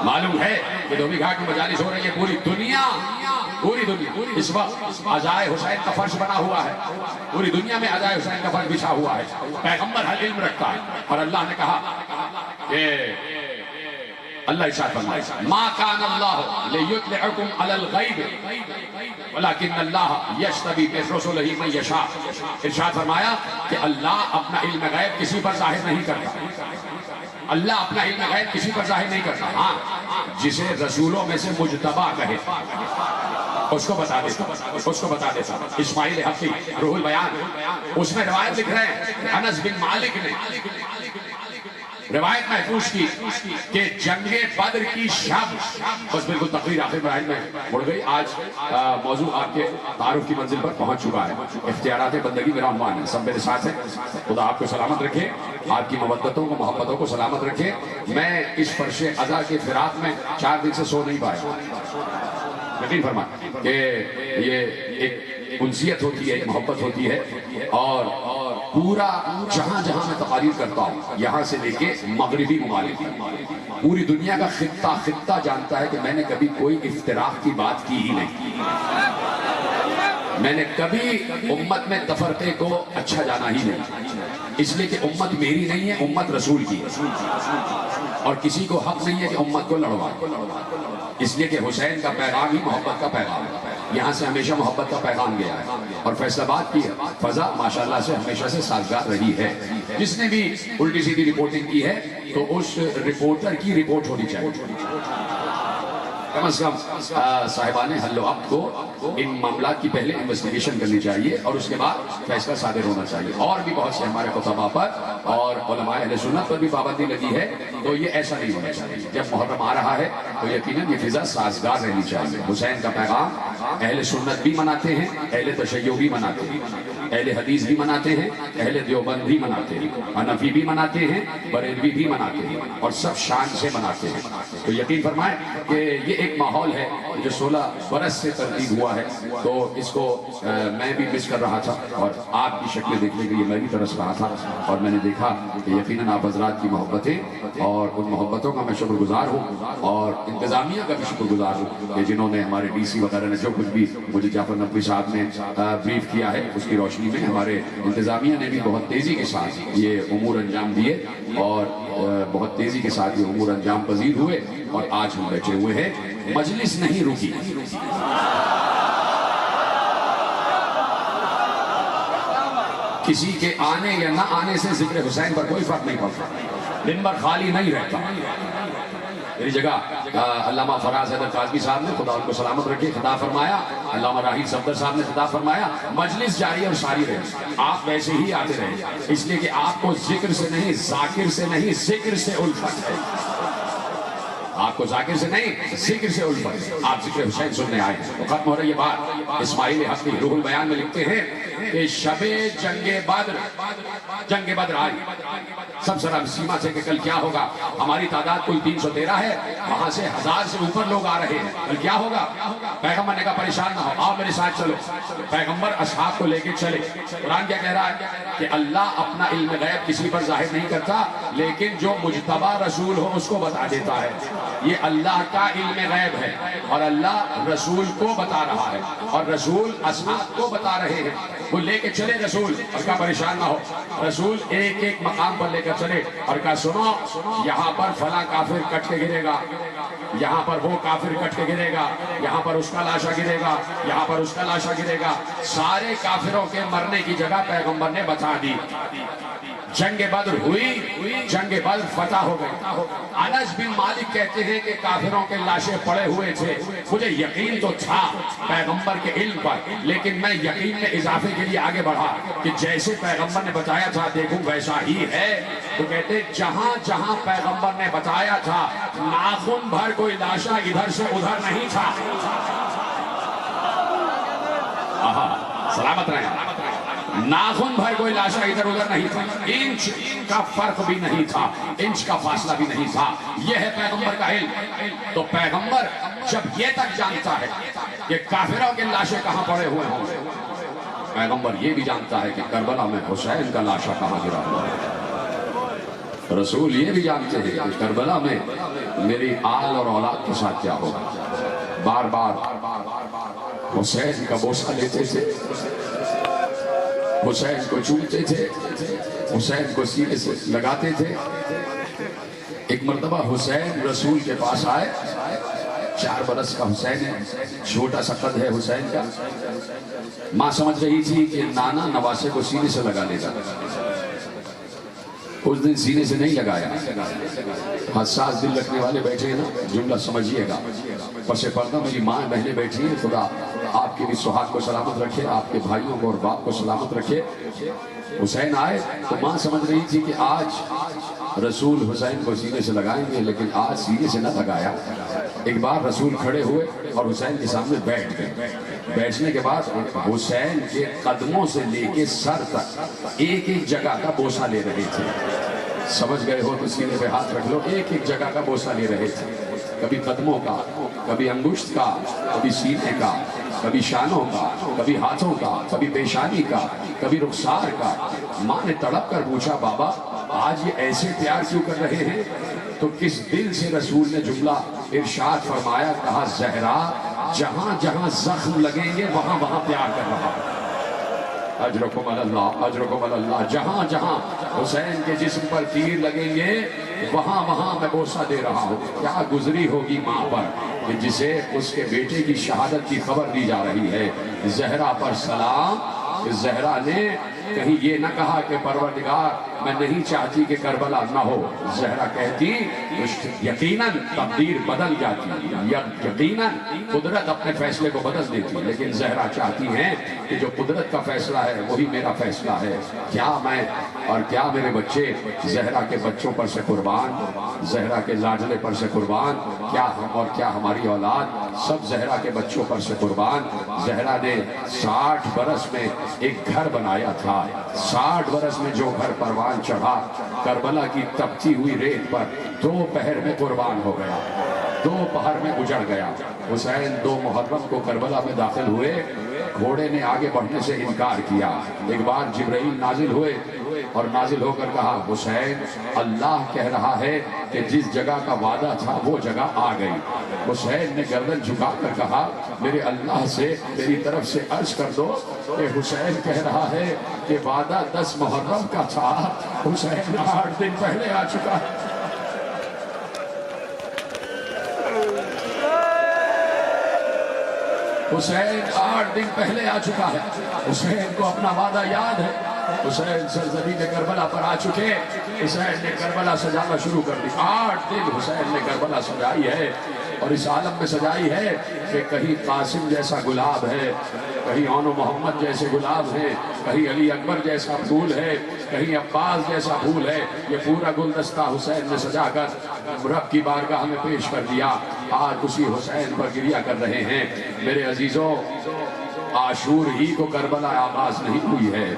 معلوم ہے کہ دھوبی گھاٹ میں مجالس ہو رہی ہے، پوری دنیا اس وقت عزائے حسین کا فرش بنا ہوا ہے، پوری دنیا میں عزائے حسین کا فرش بچھا ہوا ہے۔ پیغمبر ہر علم رکھتا ہے، اور اللہ نے کہا کہ اللہ ارشاد فرمایا، ما کان اللہ لیطلعکم علی الغیب ولکن اللہ یجتبی برسلہ من یشاء، ارشاد فرمایا کہ اللہ اپنا علم غیب کسی پر ظاہر نہیں کرتا، اللہ اپنا علم غیب کسی پر ظاہر نہیں کرتا، ہاں جسے رسولوں میں سے مجتبی کہے اس کو بتا دیتا۔ اسماعیل حقی روح البیان اس میں روایت لکھ رہے ہیں کہ انس بن مالک نے روایت محفوظ کی کہ جنگ بدر کی شب، بس بالکل تقریر آخر براہم میں مڑ گئی، آج موضوع آپ کے تعارف کی منزل پر پہنچ چکا ہے۔ اختیارات بندگی میرا عنوان ہے، سب میرے ساتھ ہیں، خدا آپ کو سلامت رکھے، آپ کی محبتوں کو محبتوں کو سلامت رکھے۔ میں اس فرش عزا کے فراق میں 4 دن سے سو نہیں پایا، یقین فرمائیں کہ یہ ایک انسیت ہوتی ہے، ایک محبت ہوتی ہے، اور پورا جہاں جہاں میں تقاریر کرتا ہوں، یہاں سے لے کے مغربی ممالک، پوری دنیا کا خطہ جانتا ہے کہ میں نے کبھی کوئی افتراق کی بات کی ہی نہیں، میں نے کبھی امت میں تفرقے کو اچھا جانا ہی نہیں، اس لیے کہ امت میری نہیں ہے، امت رسول کی ہے، اور کسی کو حق نہیں ہے کہ امت کو لڑوائے، اس لیے کہ حسین کا پیغام ہی محبت کا پیغام ہے، یہاں سے ہمیشہ محبت کا پیغام گیا ہے، اور فیصل آباد کی فضا ماشاءاللہ سے ہمیشہ سے سازگار رہی ہے۔ جس نے بھی الٹی سیدھی رپورٹنگ کی ہے تو اس رپورٹر کی رپورٹ ہونی چاہیے، کم از کم صاحبان حل و عقد کو ان معاملات کی پہلے انویسٹیگیشن کرنی چاہیے اور اس کے بعد فیصلہ صادر ہونا چاہیے۔ اور بھی بہت سے ہمارے خطباء پر اور علماء اہل سنت پر بھی پابندی لگی ہے، تو یہ ایسا نہیں ہونا چاہیے۔ جب محرم آ رہا ہے تو یقیناً یہ فضا سازگار رہنی چاہیے۔ حسین کا پیغام اہل سنت بھی مناتے ہیں، اہل تشیع بھی مناتے ہیں، اہل حدیث بھی مناتے ہیں، اہل دیوبند بھی مناتے ہیں، حنفی بھی مناتے ہیں، بریلوی بھی مناتے ہیں، اور سب شان سے مناتے ہیں۔ تو یقین فرمائیں کہ یہ ایک ماحول ہے جو 16 برس سے ترتیب ہوا ہے، تو اس کو میں بھی مس کر رہا تھا، اور آپ کی شکلیں دیکھنے کے لیے میں بھی ترس رہا تھا، اور میں نے دیکھا کہ یقیناً آپ حضرات کی محبتیں اور ان محبتوں کا میں شکر گزار ہوں، اور انتظامیہ کا بھی شکر گزار ہوں کہ جنہوں نے ہمارے ڈی سی وغیرہ نے جو کچھ بھی مجھے جعفر نقوی صاحب نے بریف کیا ہے، اس کی روشنی میں ہمارے انتظامیہ نے بھی بہت تیزی کے ساتھ یہ امور انجام دیے، اور بہت تیزی کے ساتھ یہ امور انجام پذیر ہوئے، اور آج ہم بیٹھے ہوئے ہیں، مجلس نہیں رکی، کسی کے آنے یا نہ آنے سے ذکر حسین پر کوئی فرق نہیں پڑتا، منبر خالی نہیں رہتا۔ میری جگہ علامہ فراز حیدر کاظمی صاحب نے، خدا ان کو سلامت رکھے، خطاب فرمایا، علامہ راحیل صفدر صاحب نے خطاب فرمایا، مجلس جاری اور ساری رہے، آپ ویسے ہی آتے رہے، اس لیے کہ آپ کو ذکر سے نہیں، ذاکر سے نہیں، ذکر سے الفت ہے۔ آپ کو ذاکر سے نہیں، ذکر سے الفت ہے۔ آپ ذکر حسین سننے آئے ہیں۔ تو ختم ہو رہی ہے بات۔ اسماعیل حقی روح البیان میں لکھتے ہیں کہ شب جنگ بدر آئی، سب سرم سیما سے کہ کل کیا ہوگا، ہماری تعداد کوئی 313 ہے، وہاں سے 1000 سے اوپر لوگ آ رہے ہیں، کل کیا ہوگا؟ پیغمبر نے کہا پریشان نہ ہو، آؤ میرے ساتھ چلو۔ پیغمبر اصحاب کو لے کے چلے۔ قرآن کیا کہہ رہا ہے کہ اللہ اپنا علم غیب کسی پر ظاہر نہیں کرتا، لیکن جو مجتبی رسول ہو اس کو بتا دیتا ہے۔ یہ اللہ کا علم غیب ہے اور اللہ رسول کو بتا رہا ہے اور رسول اصحاب کو بتا رہے ہیں۔ وہ لے کے چلے رسول اور کہا پریشان نہ ہو۔ رسول ایک ایک مقام پر لے کر چلے اور کہا سنو، یہاں پر فلاں کافر کٹ کے گرے گا، یہاں پر وہ کافر کٹ کے گرے گا، یہاں پر اس کا لاشا گرے گا، یہاں پر اس کا لاشا گرے گا۔ سارے کافروں کے مرنے کی جگہ پیغمبر نے بتا دی۔ جنگ بدر ہوئی، جنگ بدر فتح ہو گئی۔ انس بن مالک کہتے ہیں کہ کافروں کے لاشیں پڑے ہوئے تھے، مجھے یقین تو تھا پیغمبر کے علم پر، لیکن میں یقین میں اضافے کے لیے آگے بڑھا کہ جیسے پیغمبر نے بتایا تھا دیکھوں ویسا ہی ہے۔ تو کہتے جہاں جہاں پیغمبر نے بتایا تھا ناخن بھر کوئی لاشا ادھر سے ادھر نہیں تھا۔ سلامت رہے۔ ناخن بھر کوئی لاشا ادھر ادھر نہیں تھا، انچ کا فرق بھی نہیں تھا، انچ کا فاصلہ بھی نہیں تھا۔ یہ ہے پیغمبر کا علم۔ تو پیغمبر جب یہ تک جانتا ہے کہ کافروں کے لاشیں کہاں پڑے ہوئے ہوں، پیغمبر یہ بھی جانتا ہے کہ کربلا میں حسین کا لاشا کہاں گرا ہوا ہے۔ رسول یہ بھی جانتے ہیں کہ کربلا میں میری آل اور اولاد کے ساتھ کیا ہوگا۔ بار بار حسین کا بوسہ لیتے تھے، حسین کو چومتے تھے، حسین کو سینے سے لگاتے تھے۔ ایک مرتبہ حسین رسول کے پاس آئے، 4 برس کا حسین ہے، چھوٹا سا قد ہے حسین کا۔ ماں سمجھ رہی تھی کہ نانا نواسے کو سینے سے لگا لے گا، اس دن سینے سے نہیں لگایا۔ حساس دل رکھنے والے بیٹھے ہیں نا، جملہ سمجھیے گا۔ پس پردہ میری ماں بہنیں بیٹھی ہیں، خدا آپ کے بھی سہاگ کو سلامت رکھے، آپ کے بھائیوں کو اور باپ کو سلامت رکھے۔ حسین آئے تو ماں سمجھ رہی تھی کہ آج رسول حسین کو سینے سے لگائیں گے، لیکن آج سینے سے نہ لگایا۔ ایک بار رسول کھڑے ہوئے اور حسین کے سامنے بیٹھ گئے۔ بیٹھنے کے بعد حسین کے قدموں سے لے کے سر تک ایک ایک جگہ کا بوسہ لے رہے تھے۔ سمجھ گئے ہو تو سینے پہ ہاتھ رکھ لو، ایک ایک جگہ کا بوسہ لے رہے تھے۔ کبھی قدموں کا، کبھی انگشت کا، کبھی سینے کا، کبھی شانوں کا، کبھی ہاتھوں کا، کبھی پیشانی کا، کبھی رخسار کا۔ ماں نے تڑپ کر پوچھا بابا آج یہ ایسے پیار کیوں کر رہے ہیں؟ تو کس دل سے رسول نے جملہ ارشاد فرمایا، کہا زہرا جہاں جہاں زخم لگیں گے وہاں وہاں پیار کر رہا ہوں۔ اجرکم اللہ، اجرکم اللہ، جہاں جہاں حسین کے جسم پر تیر لگیں گے وہاں وہاں میں بوسہ دے رہا ہوں۔ کیا گزری ہوگی ماں پر کہ جسے اس کے بیٹے کی شہادت کی خبر دی جا رہی ہے۔ زہرا پر سلام۔ زہرا نے کہیں یہ نہ کہا کہ پروردگار میں نہیں چاہتی کہ کربلا نہ ہو۔ زہرا کہتی یقیناً تقدیر بدل جاتی، یقیناً قدرت اپنے فیصلے کو بدل دیتی، لیکن زہرا چاہتی ہیں کہ جو قدرت کا فیصلہ ہے وہی میرا فیصلہ ہے۔ کیا میں اور کیا میرے بچے زہرا کے بچوں پر سے قربان، زہرا کے لاڈلے پر سے قربان، کیا ہم اور کیا ہماری اولاد سب زہرا کے بچوں پر سے قربان۔ زہرا نے 60 برس میں ایک گھر بنایا تھا، 60 برس میں جو گھر پروان چڑھا کربلا کی تپتی ہوئی ریت پر 2 پہر میں قربان ہو گیا، 2 پہر میں اجڑ گیا۔ حسین 2 محرم کو کربلا میں داخل ہوئے، گھوڑے نے آگے بڑھنے سے انکار کیا۔ ایک بار جبرائیل نازل ہوئے اور نازل ہو کر کہا حسین اللہ کہہ رہا ہے کہ جس جگہ کا وعدہ تھا وہ جگہ آ گئی۔ حسین نے گردن جھکا کر کہا میرے اللہ سے میری طرف سے عرض کر دو کہ حسین کہہ رہا ہے کہ وعدہ 10 محرم کا تھا، حسین 8 دن پہلے آ چکا ہے۔ حسین 8 دن پہلے آ چکا ہے۔ حسین کو اپنا وعدہ یاد ہے۔ حسین سرزمین کربلا پر آ چکے. حسین نے کربلا سجانا شروع کر دی. 8 دن حسین نے کربلا سجائی ہے اور اس عالم میں سجائی ہے کہ کہیں قاسم جیسا گلاب ہے, کہیں اون و محمد جیسے گلاب ہیں, کہیں علی اکبر جیسا پھول ہے, کہیں عباس جیسا پھول ہے. یہ پورا گلدستہ حسین نے سجا کر رب کی بارگاہ میں پیش کر دیا. آج اسی حسین پر گریہ کر رہے ہیں. میرے عزیزوں, عاشور ہی کو کربلا آغاز نہیں ہوئی ہے,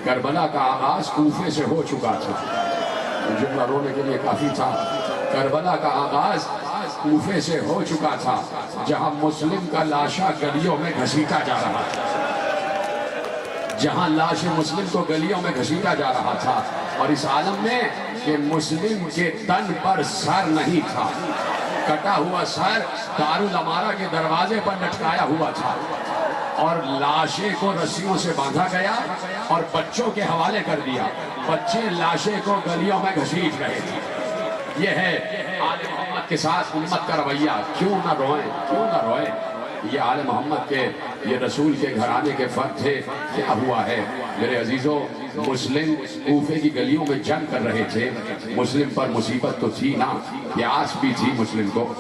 کربلا کا آغاز کوفے سے ہو چکا تھا. جملہ رونے کے لیے کافی تھا. کربلا کا آغاز کوفے سے ہو چکا تھا, جہاں مسلم کا لاشا گلیوں میں گھسیٹا جا رہا تھا, جہاں لاش مسلم کو گلیوں میں گھسیٹا جا رہا تھا. اور اس عالم میں کہ مسلم کے تن پر سر نہیں تھا, کٹا ہوا سر دارالامارہ کے دروازے پر لٹکایا ہوا تھا, اور لاشے کو رسیوں سے باندھا گیا اور بچوں کے حوالے کر دیا. بچے لاشے کو گلیوں میں گھسیٹ رہے تھے. یہ ہے آل محمد کے ساتھ امت کا رویہ. کیوں نہ روئیں, کیوں نہ روئیں. یہ آل محمد کے, یہ رسول کے گھرانے کے فرد تھے. کیا ہوا ہے میرے عزیزوں, مسلم کوفے کی گلیوں میں جنگ کر رہے تھے. مسلم پر مصیبت تو تھی نا, پیاس بھی تھی مسلم کو.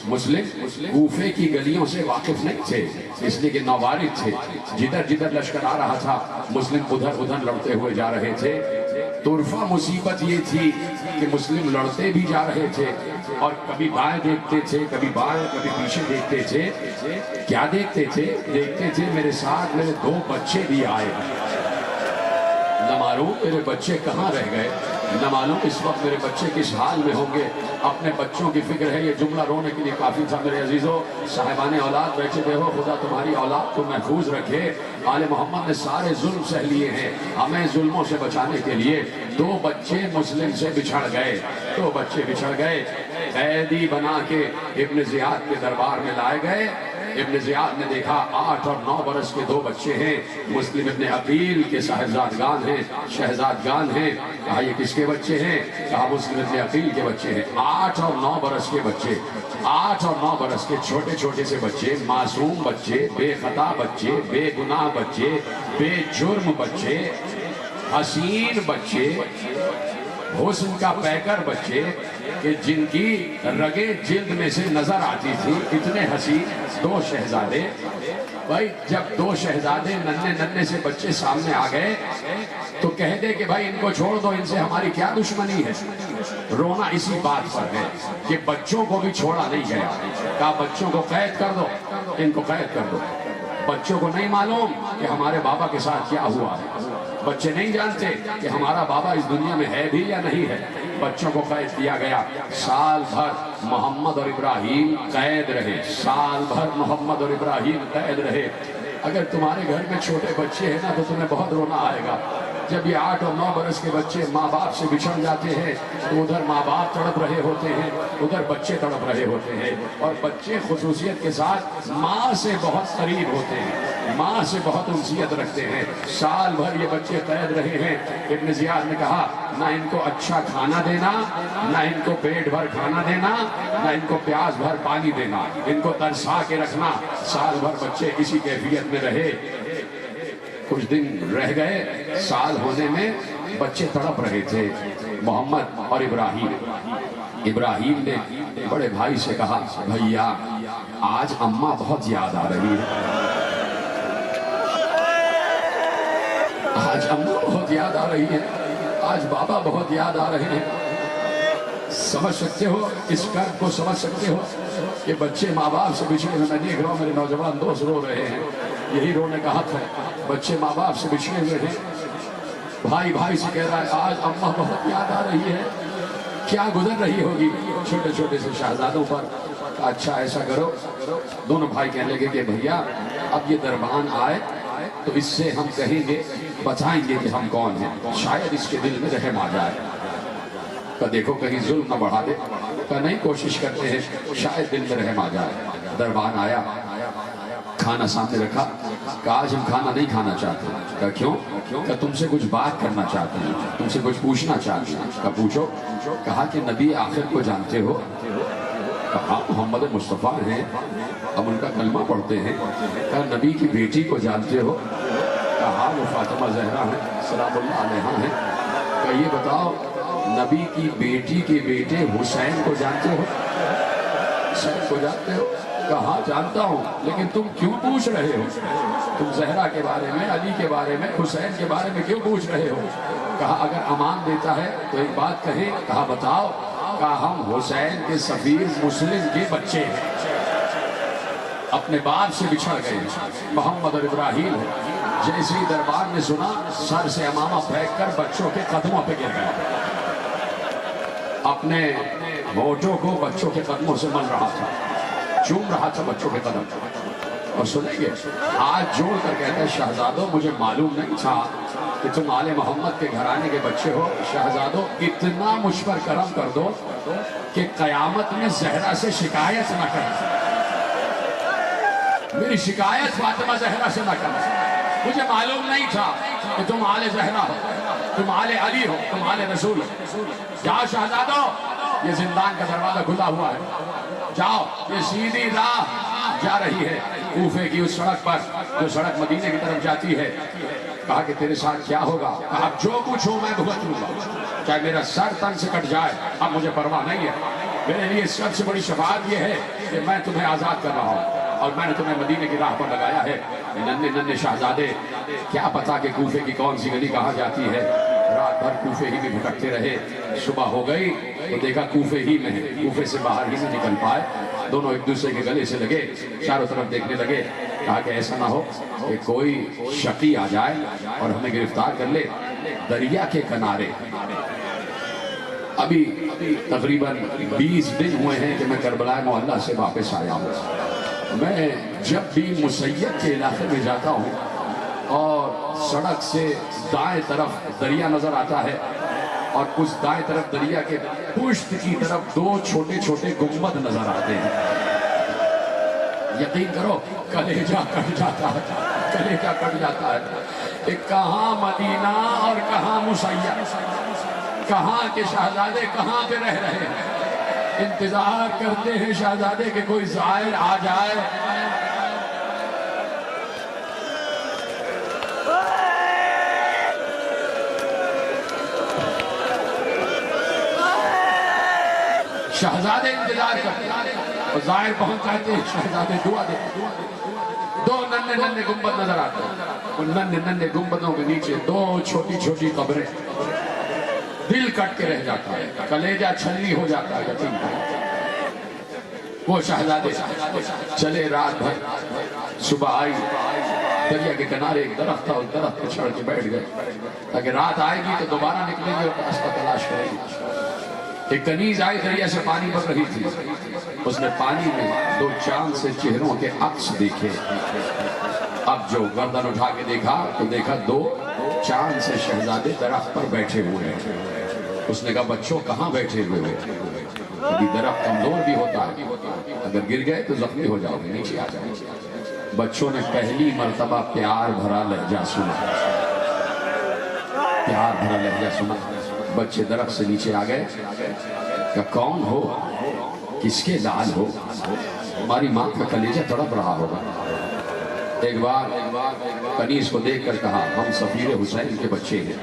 مسلم کوفے کی گلیوں سے واقف نہیں تھے, اس لیے کہ نوارد تھے. جدھر جدھر لشکر آ رہا تھا مسلم ادھر ادھر لڑتے ہوئے جا رہے تھے. طرفہ مصیبت یہ تھی کہ مسلم لڑتے بھی جا رہے تھے اور کبھی بائیں دیکھتے تھے, کبھی بائیں, کبھی پیچھے دیکھتے تھے. کیا دیکھتے تھے؟ دیکھتے تھے میرے ساتھ میرے 2 بچے بھی آئے. نہ معلوم میرے بچے کہاں رہ گئے, نہ معلوم اس وقت میرے بچے کس حال میں ہوں گے. اپنے بچوں کی فکر ہے. یہ جملہ رونے کے لیے کافی تھا میرے عزیزوں. صاحبان اولاد بیٹھے ہوئے ہو, خدا تمہاری اولاد کو محفوظ رکھے. آل محمد نے سارے ظلم سہ لیے ہیں, ہمیں ظلموں سے بچانے کے لیے 2 بچے مسلم سے بچھڑ گئے. 2 بچے بچھڑ گئے, قیدی بنا کے ابن زیاد کے دربار میں لائے گئے. ابن زیاد نے دیکھا 8 اور 9 برس کے 2 بچے ہیں, مسلم ابن عقیل کے صاحبزادگان ہیں, شہزادگان ہیں. کہا یہ کس کے بچے ہیں؟ کہا مسلم ابن عقیل کے بچے ہیں. 8 اور 9 برس کے بچے, 8 اور 9 برس کے چھوٹے چھوٹے سے بچے, معصوم بچے, بے خطا بچے, بے گناہ بچے, بے جرم بچے, حسین بچے, حسن کا پیکر بچے کہ جن کی رگیں جلد میں سے نظر آتی تھی. اتنے حسین 2 شہزادے. بھائی جب 2 شہزادے ننھے ننھے سے بچے سامنے آ گئے تو کہہ دے کہ بھائی ان کو چھوڑ دو, ان سے ہماری کیا دشمنی ہے. رونا اسی بات پر ہے کہ بچوں کو بھی چھوڑا نہیں گیا. کہا بچوں کو قید کر دو, ان کو قید کر دو. بچوں کو نہیں معلوم کہ ہمارے بابا کے ساتھ کیا ہوا ہے. بچے نہیں جانتے کہ ہمارا بابا اس دنیا میں ہے بھی یا نہیں ہے. بچوں کو قید کیا گیا. سال بھر محمد اور ابراہیم قید رہے. سال بھر محمد اور ابراہیم قید رہے. اگر تمہارے گھر میں چھوٹے بچے ہیں نا تو تمہیں بہت رونا آئے گا. جب یہ 8 اور 9 برس کے بچے ماں باپ سے بچھڑ جاتے ہیں تو ادھر ماں باپ تڑپ رہے ہوتے ہیں, ادھر بچے تڑپ رہے ہوتے ہیں. اور بچے خصوصیت کے ساتھ ماں سے بہت قریب ہوتے ہیں, ماں سے بہت انسیت رکھتے ہیں. سال بھر یہ بچے قید رہے ہیں. ابن زیاد نے کہا نہ ان کو اچھا کھانا دینا, نہ ان کو پیٹ بھر کھانا دینا, نہ ان کو پیاس بھر پانی دینا, ان کو ترسا کے رکھنا. سال بھر بچے اسی کیفیت میں رہے. کچھ دن رہ گئے, سال ہونے میں بچے تڑپ رہے تھے. محمد اور ابراہیم نے بڑے بھائی سے کہا بھیا آج اماں بہت یاد آ رہی ہے, آج اماں بہت یاد آ رہی ہے, آج بابا بہت یاد آ رہے ہیں. سمجھ سکتے ہو اس قرب کو, سمجھ سکتے ہو کہ بچے ماں باپ سے بچھڑے ہوئے. میں دیکھ رہا ہوں میرے نوجوان دوست رو رہے ہیں. یہی رونے کا حق ہے. بچے ماں باپ سے بچھڑے ہوئے ہیں. بھائی بھائی سے کہہ رہا ہے آج اماں بہت یاد آ رہی ہے. کیا گزر رہی ہوگی چھوٹے چھوٹے سے شہزادوں پر. اچھا ایسا کرو, دونوں بھائی کہنے لگے کہ بھیا اب یہ دربان آئے تو اس سے ہم کہیں گے, بتائیں گے کہ ہم کون ہیں, شاید اس کے دل میں رحم آ جائے. کہ دیکھو کہیں ظلم نہ بڑھا دے. کہ نہیں, کوشش کرتے ہیں شاید دل میں رحم آ جائے. دربان آیا, کھانا سامنے رکھا. کہ آج ہم کھانا نہیں کھانا چاہتے. کہ کیوں؟ کہ تم سے کچھ بات کرنا چاہتے ہیں, تم سے کچھ پوچھنا چاہتے ہیں. کہ پوچھو. کہا کہ نبی آخر کو جانتے ہو؟ کہا محمد مصطفیٰ ہیں, ہم ان کا کلمہ پڑھتے ہیں. کہا نبی کی بیٹی کو جانتے ہو؟ کہا وہ فاطمہ زہرا ہیں سلام اللہ علیہا ہیں کہ یہ بتاؤ نبی کی بیٹی کے بیٹے حسین کو جانتے ہو؟ حسین کو جانتے ہو؟ کہا جانتا ہوں، لیکن تم کیوں پوچھ رہے ہو؟ تم زہرا کے بارے میں، علی کے بارے میں، حسین کے بارے میں کیوں پوچھ رہے ہو؟ کہا اگر امان دیتا ہے تو ایک بات کہیں۔ کہا بتاؤ۔ کہا ہم حسین کے سفیر مسلم کے بچے ہیں، اپنے باپ سے بچھڑ گئے، محمد اور ابراہیم جیسے ہی دربار نے سنا سر سے امامہ پھینک کر بچوں کے قدموں پہ گر گیا، اپنے ہونٹوں کو بچوں کے قدموں سے مل رہا تھا، چوم رہا تھا بچوں کے قدم۔ اور سنیں گے آج جوڑ کر کہتے ہیں شہزادوں مجھے معلوم نہیں تھا کہ تم آل محمد کے گھرانے کے بچے ہو، شہزادوں اتنا مجھ پر کرم کر دو کہ قیامت میں زہرا سے شکایت نہ کرنا، میری شکایت فاطمہ زہرا سے نہ کرنا۔ مجھے معلوم نہیں تھا کہ تم آل زہرا ہو، تم آل علی ہو، تم آل رسول ہو۔ جاؤ شہزادوں، یہ زندان کا دروازہ کھلا ہوا ہے، جاؤ، یہ سیدھی راہ جا رہی ہے کوفے کی اس سڑک پر جو سڑک مدینے کی طرف جاتی ہے۔ کہا کہ تیرے ساتھ کیا ہوگا؟ کہا جو کچھ ہو میں بھگت لوں گا، چاہے میرا سر تن سے کٹ جائے، اب مجھے پرواہ نہیں ہے۔ میرے لیے سب سے بڑی شفاعت یہ ہے کہ میں تمہیں آزاد کر رہا ہوں اور میں نے تمہیں مدینے کی راہ پر لگایا ہے۔ ننھے ننھے شہزادے، کیا پتا کہ کوفے کی کون سی گلی کہاں جاتی ہے۔ رات بھر کوفے ہی میں بھٹکتے رہے، صبح ہو گئی تو دیکھا کوفے ہی میں ہے، کوفے سے باہر ہی نہیں نکل پائے، دونوں ایک دوسرے کے گلے سے لگے، چاروں طرف دیکھنے لگے۔ کہا کہ ایسا نہ ہو کہ کوئی شقی آ جائے اور ہمیں گرفتار کر لے۔ دریا کے کنارے ابھی تقریباً 20 دن ہوئے ہیں کہ میں کربلا معلیٰ سے واپس آیا ہوں۔ میں جب بھی مسید کے علاقے میں جاتا ہوں اور سڑک سے دائیں طرف دریا نظر آتا ہے اور اس دائیں طرف دریا کے پشت کی طرف 2 چھوٹے چھوٹے گنبد نظر آتے ہیں، یقین کرو کلیجہ کٹ جاتا ہے، کلیجہ کٹ جاتا ہے کہ کہاں مدینہ اور کہاں مسید، کہاں کے شہزادے کہاں پہ رہ رہے ہیں۔ انتظار کرتے ہیں شہزادے کہ کوئی زائر آ جائے۔ شہزادے انتظار کرتے ہیں اور زائر پہنچ جاتے ہیں، شہزادے دعا دیتے ہیں۔ 2 ننھے ننھے گنبد نظر آتے ہیں، ان ننھے ننھے گنبدوں کے نیچے 2 چھوٹی چھوٹی قبریں، دل کٹ کے رہ جاتا ہے، کلیجہ چھلنی ہو جاتا ہے، یقین کرو۔ وہ شہزادے چلے رات بھر، صبح آئی، دریا کے کنارے ایک درخت تھا، اس درخت پہ چڑھ کے بیٹھ گئے تاکہ رات آئے گی تو دوبارہ نکلیں گے اور راستہ تلاش کریں گے۔ ایک کنیز آئی، دریا سے پانی بڑھ رہی تھی، اس نے پانی میں 2 چاند سے چہروں کے عکس دیکھے۔ اب جو گردن اٹھا کے دیکھا تو دیکھا 2 چاند سے شہزادے درخت پر بیٹھے ہوئے ہیں۔ اس نے کہا بچوں کہاں بیٹھے ہوئے ہو؟ کبھی درخت کمزور بھی ہوتا ہے، اگر گر گئے تو زخمی ہو جاؤ گے، نیچے آ جاؤ۔ بچوں نے پہلی مرتبہ پیار بھرا لہجہ سنا، پیار بھرا لہجہ سنا۔ بچے درخت سے نیچے آ گئے کہ کون ہو، کس کے لال ہو؟ ہماری ماں کا کلیجہ تڑپ رہا ہوگا۔ ایک بار کنیز کو دیکھ کر کہا ہم سفیر حسین کے بچے ہیں،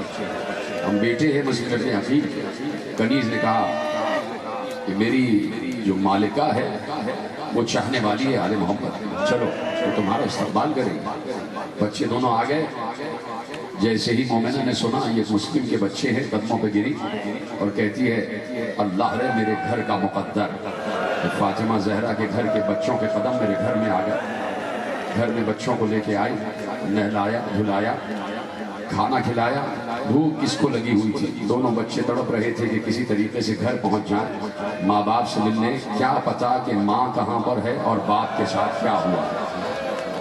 ہم بیٹے ہیں مسجد ابن عقیل۔ کنیز نے کہا کہ میری جو مالکہ ہے وہ چاہنے والی ہے آل محمد، چلو وہ تمہارا استقبال کریں گے۔ بچے دونوں آ گئے، جیسے ہی مومنہ نے سنا یہ مسلم کے بچے ہیں، قدموں پہ گری اور کہتی ہے اللہ رے میرے گھر کا مقدر، فاطمہ زہرا کے گھر کے بچوں کے قدم میرے گھر میں آ گئے۔ گھر میں بچوں کو لے کے آئی، نہلایا دھلایا، کھانا کھلایا۔ بھوک کس کو لگی ہوئی تھی، دونوں بچے تڑپ رہے تھے کہ کسی طریقے سے گھر پہنچ جائیں ماں باپ سے ملنے۔ کیا پتا کہ ماں کہاں پر ہے اور باپ کے ساتھ کیا ہوا۔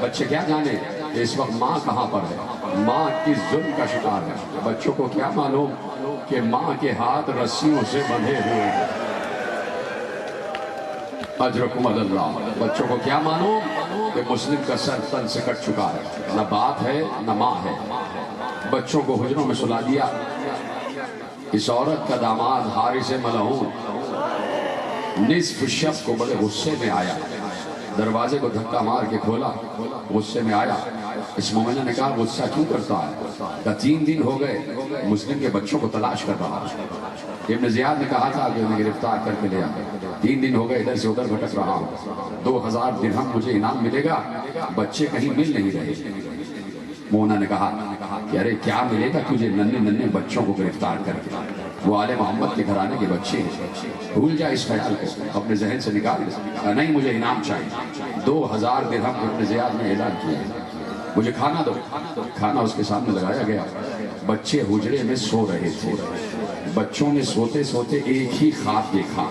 بچے کیا جانے اس وقت ماں کہاں پر ہے، ماں کس ظلم کا شکار ہے۔ بچوں کو کیا معلوم کہ ماں کے ہاتھ رسیوں سے بندھے ہوئے ہیں۔ اجرکم اللہ، بچوں کو کیا معلوم کہ مسلم کا سر تن سے کٹ چکا ہے، نہ باپ ہے نہ ماں ہے۔ بچوں کو حجروں میں سلا دیا۔ اس عورت کا داماد حارث ملعون نصف شب کو بڑے غصے میں آیا، دروازے کو دھکا مار کے کھولا، غصے میں آیا اس مومنہ نے کہا غصہ کیوں کرتا ہے؟ کہا 3 دن ہو گئے مسلم کے بچوں کو تلاش کر رہا ہے۔ ابن زیاد نے کہا تھا کہ انہیں گرفتار کر کے لے آئے، 3 دن ہو گئے ادھر سے ادھر بھٹک رہا ہوں، 2000 درہم مجھے انعام ملے گا، بچے کہیں مل نہیں رہے۔ مومنہ نے کہا کہ ارے کیا ملے گا تجھے ننھے بچوں کو گرفتار کر کے؟ وہ آل محمد کے گھرانے کے بچے ہیں، بھول جا اس خیال کو، اپنے ذہن سے نکال دے۔ نہیں مجھے انعام چاہیے، 2000 درہم ابن زیاد نے اعلان کیا، مجھے کھانا دو۔ کھانا اس کے سامنے لگایا گیا، بچے حجرے میں سو رہے تھے۔ بچوں نے سوتے سوتے ایک ہی خواب دیکھا،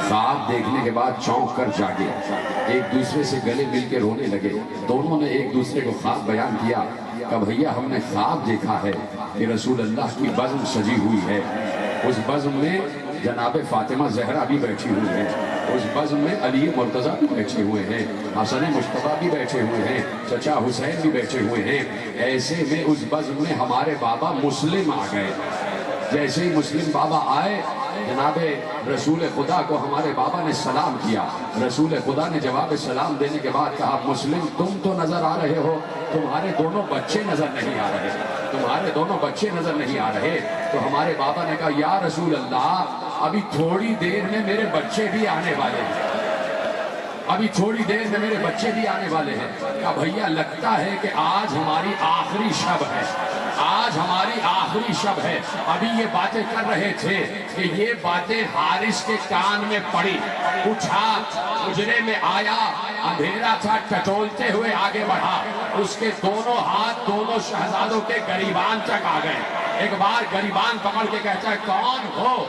خواب دیکھنے کے بعد چونک کر جاگے، ایک دوسرے سے گلے مل کے رونے لگے۔ دونوں نے ایک دوسرے کو خواب بیان کیا کہ بھیا ہم نے خواب دیکھا ہے کہ رسول اللہ کی بزم سجی ہوئی ہے، اس بزم میں جناب فاطمہ زہرا بھی بیٹھی ہوئی ہے، اس بزم میں علی مرتضیٰ بھی بیٹھے ہوئے ہیں، حسن مصطفیٰ بھی بیٹھے ہوئے ہیں، چچا حسین بھی بیٹھے ہوئے ہیں۔ ایسے میں اس بزم میں ہمارے بابا مسلم آ گئے۔ جیسے ہی مسلم بابا آئے، جناب رسول خدا کو ہمارے بابا نے سلام کیا۔ رسول خدا نے جواب سلام دینے کے بعد کہا مسلم تم تو نظر آ رہے ہو، تمہارے دونوں بچے نظر نہیں آ رہے، تمہارے دونوں بچے نظر نہیں آ رہے۔ تو ہمارے بابا نے کہا یا رسول اللہ ابھی تھوڑی دیر میں میرے بچے بھی آنے والے ہیں، ابھی تھوڑی دیر میں میرے بچے بھی آنے والے ہیں۔ کہا بھیا لگتا ہے کہ آج ہماری آخری شب ہے، آج ہماری آخری شب ہے۔ ابھی یہ باتیں کر رہے تھے کہ یہ باتیں حارث کے کان میں پڑی، اٹھا حجرے میں آیا، اندھیرا تھا، ٹٹولتے ہوئے آگے بڑھا، اس کے دونوں ہاتھ دونوں شہزادوں کے گریبان تک آ گئے۔ ایک بار گریبان پکڑ کے کہتا ہے کون ہو،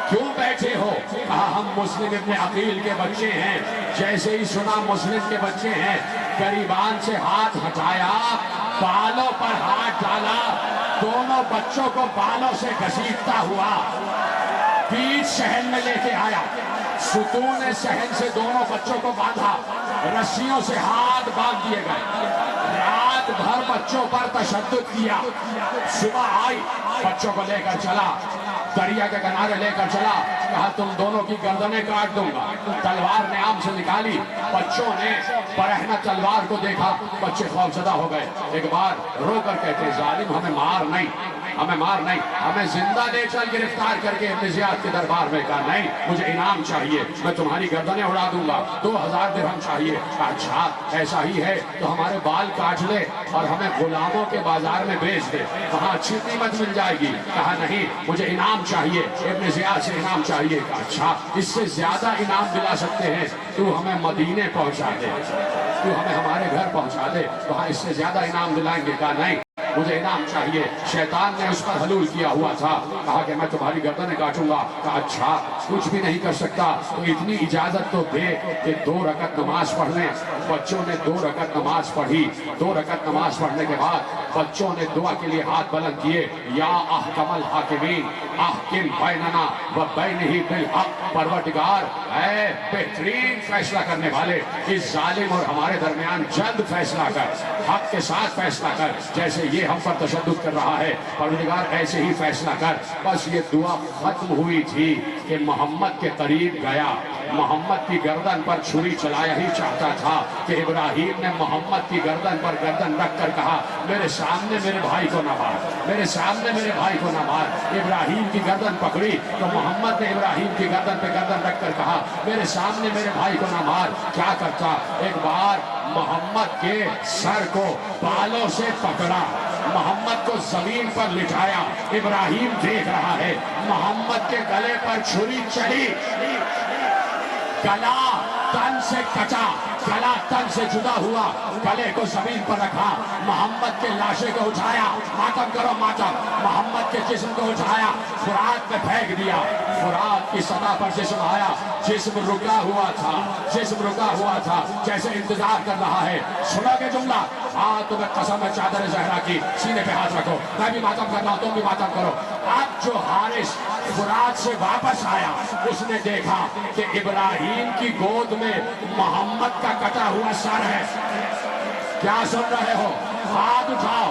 کیوں بیٹھے ہو؟ کہا ہم مسلم ابن عقیل کے بچے ہیں۔ جیسے ہی سنا مسلم کے بچے ہیں، گریبان سے ہاتھ ہٹایا، بالوں پر ہاتھ ڈالا، دونوں بچوں کو بالوں سے گھسیٹتا ہوا بیچ صحن میں لے کے آیا، ستون صحن سے دونوں بچوں کو باندھا، رسیوں سے ہاتھ باندھ دیے گئے، رات بھر بچوں پر تشدد کیا۔ صبح آئی، بچوں کو لے کر چلا، دریا کے کنارے لے کر چلا، کہا تم دونوں کی گردنیں کاٹ دوں گا۔ تلوار نے عام سے نکالی، بچوں نے برہنہ تلوار کو دیکھا، بچے خوفزدہ ہو گئے۔ ایک بار رو کر کہتے ظالم ہمیں مار نہیں، ہمیں مار نہیں، ہمیں زندہ لے چل گرفتار کر کے ابن زیاد کے دربار میں۔ کہا نہیں مجھے انعام چاہیے، میں تمہاری گردنیں اڑا دوں گا، 2000 درہم چاہیے۔ کہا اچھا ایسا ہی ہے تو ہمارے بال کاٹ لے اور ہمیں غلاموں کے بازار میں بیچ دے، وہاں اچھی قیمت مل جائے گی۔ کہا نہیں مجھے انعام چاہیے، ابن زیاد سے انعام چاہیے۔ کہا اچھا اس سے زیادہ انعام دلا سکتے ہیں، تو ہمیں مدینے پہنچا دے، تو ہمیں ہمارے گھر پہنچا دے، وہاں اس سے زیادہ انعام دلائیں گے۔ کہا نہیں مجھے انعام چاہیے۔ شیطان نے اس پر حلول کیا ہوا تھا، کہا کہ میں تمہاری گردنیں کاٹوں گا۔ کہا اچھا کچھ بھی نہیں کر سکتا تو اتنی اجازت تو دے کہ 2 رکعت نماز پڑھ لیں۔ بچوں نے 2 رکعت نماز پڑھی۔ 2 رکعت نماز پڑھنے کے بعد بچوں نے دعا کے لیے ہاتھ بلند کیے، یا احکم الحاکمین احکم بیننا و بینہ بالحق، پروردگار اے بہترین فیصلہ کرنے والے، اس ظالم اور ہمارے درمیان جلد فیصلہ کر، حق کے ساتھ فیصلہ کر، جیسے یہ ہم پر تشدد کر رہا ہے پروردگار ایسے ہی فیصلہ کر۔ بس یہ دعا ختم ہوئی تھی کہ محمد کے قریب گیا، محمد کی گردن پر چھری چلایا ہی چاہتا تھا کہ ابراہیم نے محمد کی گردن پر گردن رکھ کر کہا میرے سامنے میرے بھائی کو نہ مار، میرے سامنے میرے بھائی کو نہ مار۔ ابراہیم کی گردن پکڑی تو محمد نے ابراہیم کی گردن پہ گردن رکھ کر کہا میرے سامنے میرے بھائی کو نہ مار۔ کیا کرتا؟ ایک بار محمد کے سر کو بالوں سے پکڑا، محمد کو زمین پر لٹایا، ابراہیم دیکھ رہا ہے، محمد کے گلے پر چھری چڑھی، گلا تن سے کٹا، گلا تن سے جدا ہوا، گلے کو زمین پر رکھا، محمد کے لاشے کو اٹھایا، ماتم کرو ماتم، محمد کے جسم کو اٹھایا، فرات میں پھینک دیا، فرات کی سطح پر جسم آیا، جسم رکا ہوا تھا، جسم رکا ہوا تھا، جیسے انتظار کر رہا ہے۔ سنا کے جملہ ہاں تمہیں قسم ہے چادر زہرا کی، سینے پہ ہاتھ رکھو، میں بھی ماتم کر رہا ہوں، تم بھی ماتم کرو۔ اب جو حارث فرات سے واپس آیا اس نے دیکھا کہ ابراہیم کی گود میں محمد کا کٹا ہوا سر ہے۔ کیا سن رہے ہو؟ ہاتھ اٹھاؤ،